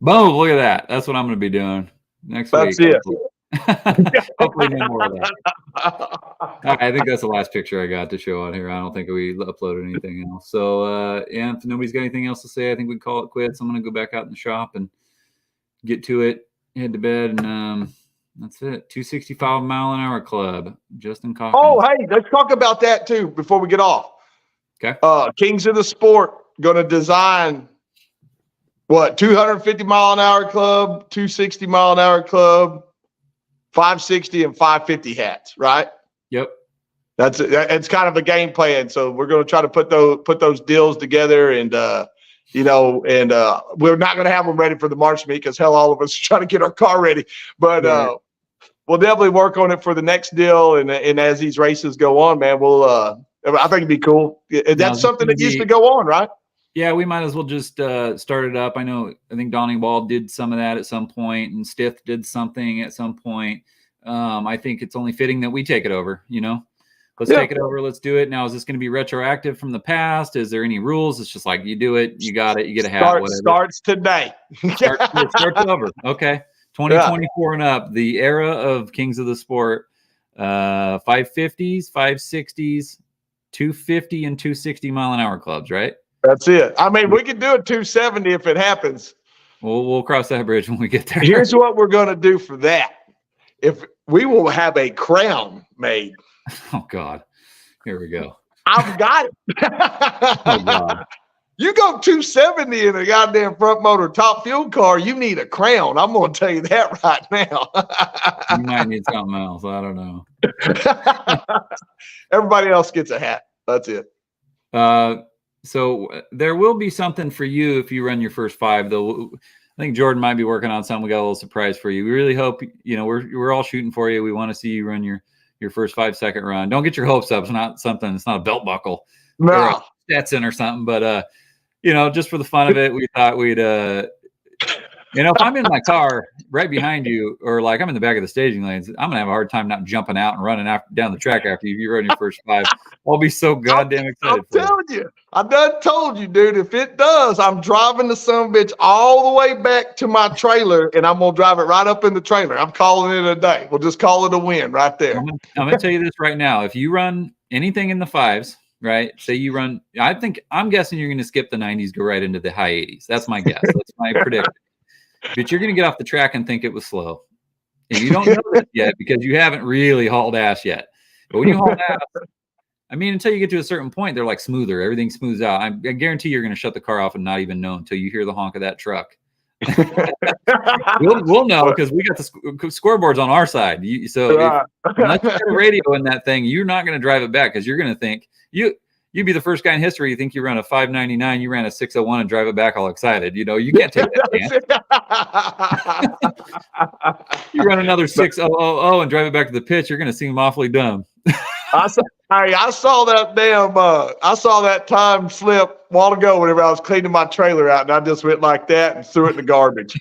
Boom, look at that. That's what I'm going to be doing next week. That's it. Hopefully no more of that. I think that's the last picture I got to show on here. I don't think we uploaded anything else. So, if nobody's got anything else to say, I think we can call it quits. I'm going to go back out in the shop and get to it, head to bed, and that's it. 265 mile an hour club. Justin Calkins. Oh, hey, let's talk about that too before we get off. Okay. Kings of the Sport going to design 250 mile an hour club, 260 mile an hour club, 560 and 550 hats, right? Yep. It's kind of a game plan. So we're going to try to put those deals together, and we're not going to have them ready for the March meet because hell, all of us are trying to get our car ready. But we'll definitely work on it for the next deal, and as these races go on, man, I think it'd be cool. That's something that used to go on, right? Yeah, we might as well just start it up. I think Donnie Wall did some of that at some point, and Stith did something at some point. I think it's only fitting that we take it over, Let's take it over. Let's do it. Now, is this going to be retroactive from the past? Is there any rules? It's just like you do it, you got it, you get a hat, whatever. Starts today. Starts over. Okay. 2024 and up, the era of Kings of the Sport. 550s, 560s, 250 and 260 mile an hour clubs, right? That's it. I mean, we could do a 270 if it happens. We'll cross that bridge when we get there. Here's what we're going to do for that. If we will have a crown made. Oh God, here we go. I've got it. Oh God. You go 270 in a goddamn front motor top fuel car, you need a crown. I'm going to tell you that right now. You might need something else. I don't know. Everybody else gets a hat. That's it. So there will be something for you if you run your first 5, though. I think Jordan might be working on something. We got a little surprise for you. We really hope, we're all shooting for you. We want to see you run your first 5-second run. Don't get your hopes up. It's not a belt buckle. No. Or a Stetson or something, but just for the fun of it, we thought we'd, if I'm in my car right behind you, or like I'm in the back of the staging lanes, I'm gonna have a hard time not jumping out and running down the track after you run your first 5. I'll be so goddamn excited. I'm telling you, I done told you, dude. If it does, I'm driving the son of a bitch all the way back to my trailer, and I'm gonna drive it right up in the trailer. I'm calling it a day. We'll just call it a win right there. I'm gonna tell you this right now. If you run anything in the 5s, right? Say you run, I'm guessing you're going to skip the 90s, go right into the high 80s. That's my guess. That's my prediction. But you're going to get off the track and think it was slow. And you don't know that yet because you haven't really hauled ass yet. But when you haul ass, until you get to a certain point, they're like smoother. Everything smooths out. I guarantee you're going to shut the car off and not even know until you hear the honk of that truck We'll know because we got the scoreboards on our side. So unless you got a radio in that thing, you're not going to drive it back because you're going to think you'd be the first guy in history. You think you run a 599, you ran a 601 and drive it back all excited. You can't take that chance. You run another 6000 and drive it back to the pitch, you're going to seem awfully dumb. I saw that time slip a while ago whenever I was cleaning my trailer out, and I just went like that and threw it in the garbage.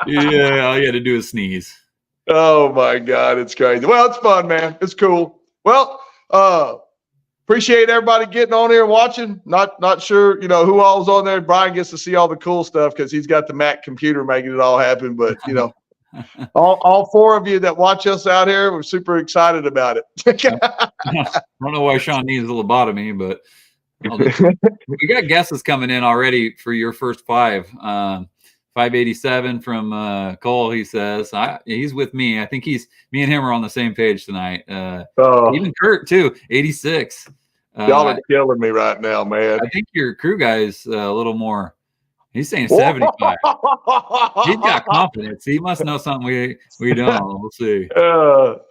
Yeah, all you had to do is sneeze. Oh my God, it's crazy. Well, it's fun, man. It's cool. Well, appreciate everybody getting on here and watching. Not sure, who all's on there. Brian gets to see all the cool stuff because he's got the Mac computer making it all happen. But all four of you that watch us out here, we're super excited about it. I don't know why Sean needs a lobotomy, but we got guesses coming in already for your first 5. 587 from Cole, he says. He's with me. I think me and him are on the same page tonight. Even Kurt, too, 86. Y'all are killing me right now, man. I think your crew guy's a little more. He's saying 75. He's got confidence. He must know something we don't. We'll see.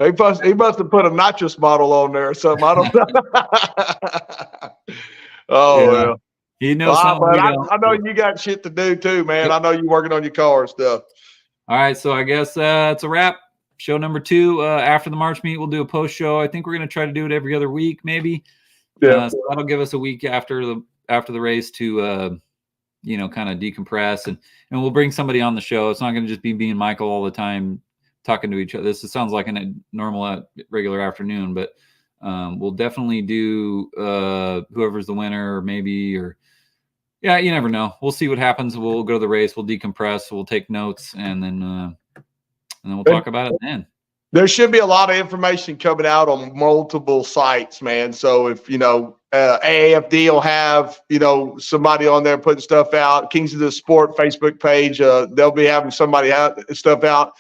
He must have put a nitrous model on there or something. I don't know. Well. He knows something. I know you got shit to do too, man. I know you're working on your car and stuff. All right, so I guess it's a wrap. Show number 2. After the March meet, we'll do a post show. I think we're going to try to do it every other week, maybe. Yeah. So that'll give us a week after the race to kind of decompress, and we'll bring somebody on the show. It's not going to just be me and Michael all the time talking to each other. This sounds like a normal regular afternoon, but we'll definitely do whoever's the winner, yeah, you never know. We'll see what happens. We'll go to the race. We'll decompress. We'll take notes, and then we'll talk about it then. There should be a lot of information coming out on multiple sites, man. So if AAFD will have somebody on there putting stuff out. Kings of the Sport Facebook page, they'll be having somebody stuff out.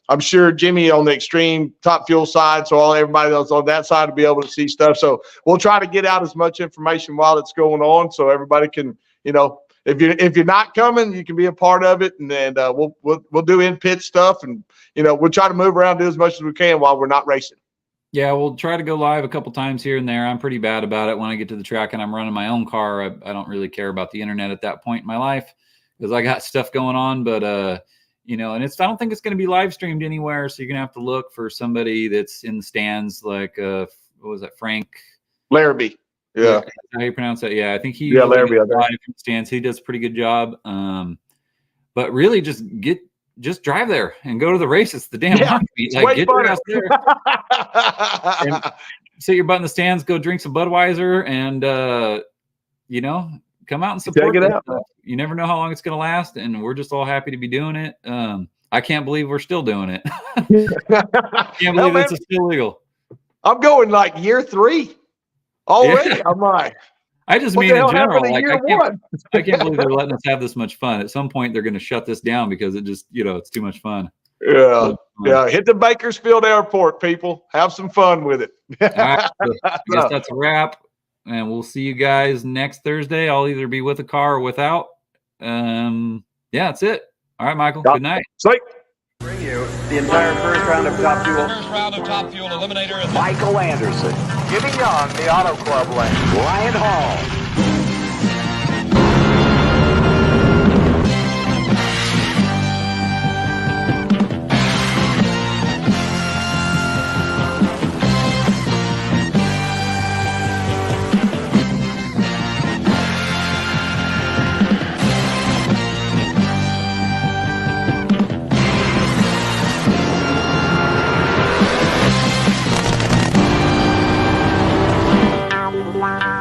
I'm sure Jimmy on the Extreme Top Fuel side, so everybody else on that side will be able to see stuff. So we'll try to get out as much information while it's going on, so everybody can, if you're not coming, you can be a part of it, and then we'll do in pit stuff, and we'll try to move around, do as much as we can while we're not racing. Yeah, we'll try to go live a couple times here and there. I'm pretty bad about it when I get to the track and I'm running my own car. I don't really care about the internet at that point in my life because I got stuff going on, but and I don't think it's going to be live streamed anywhere. So you're going to have to look for somebody that's in the stands, like, what was that? Frank Larrabee. Yeah. How you pronounce that? Yeah. I think Larrabee live stands. He does a pretty good job. But really just drive there and go to the race. It's the damn heartbeat. Like, get your ass there. And sit your butt in the stands, go drink some Budweiser, and come out and support it. You never know how long it's going to last, and we're just all happy to be doing it. I can't believe we're still doing it. Can't believe it's still legal. I'm going like year 3 already. Yeah. I'm like, I just mean in general. Like, I can't believe they're letting us have this much fun. At some point, they're going to shut this down because it just, it's too much fun. Yeah. Yeah. Hit the Bakersfield Airport, people. Have some fun with it. All right. So I guess that's a wrap. And we'll see you guys next Thursday. I'll either be with a car or without. That's it. All right, Michael. Good night. Sleep. Bring you the entire first round of Top Fuel. First round of Top Fuel Eliminator is Michael Anderson. Jimmy Young, the Auto Club lane. Ryan Hall. Wow.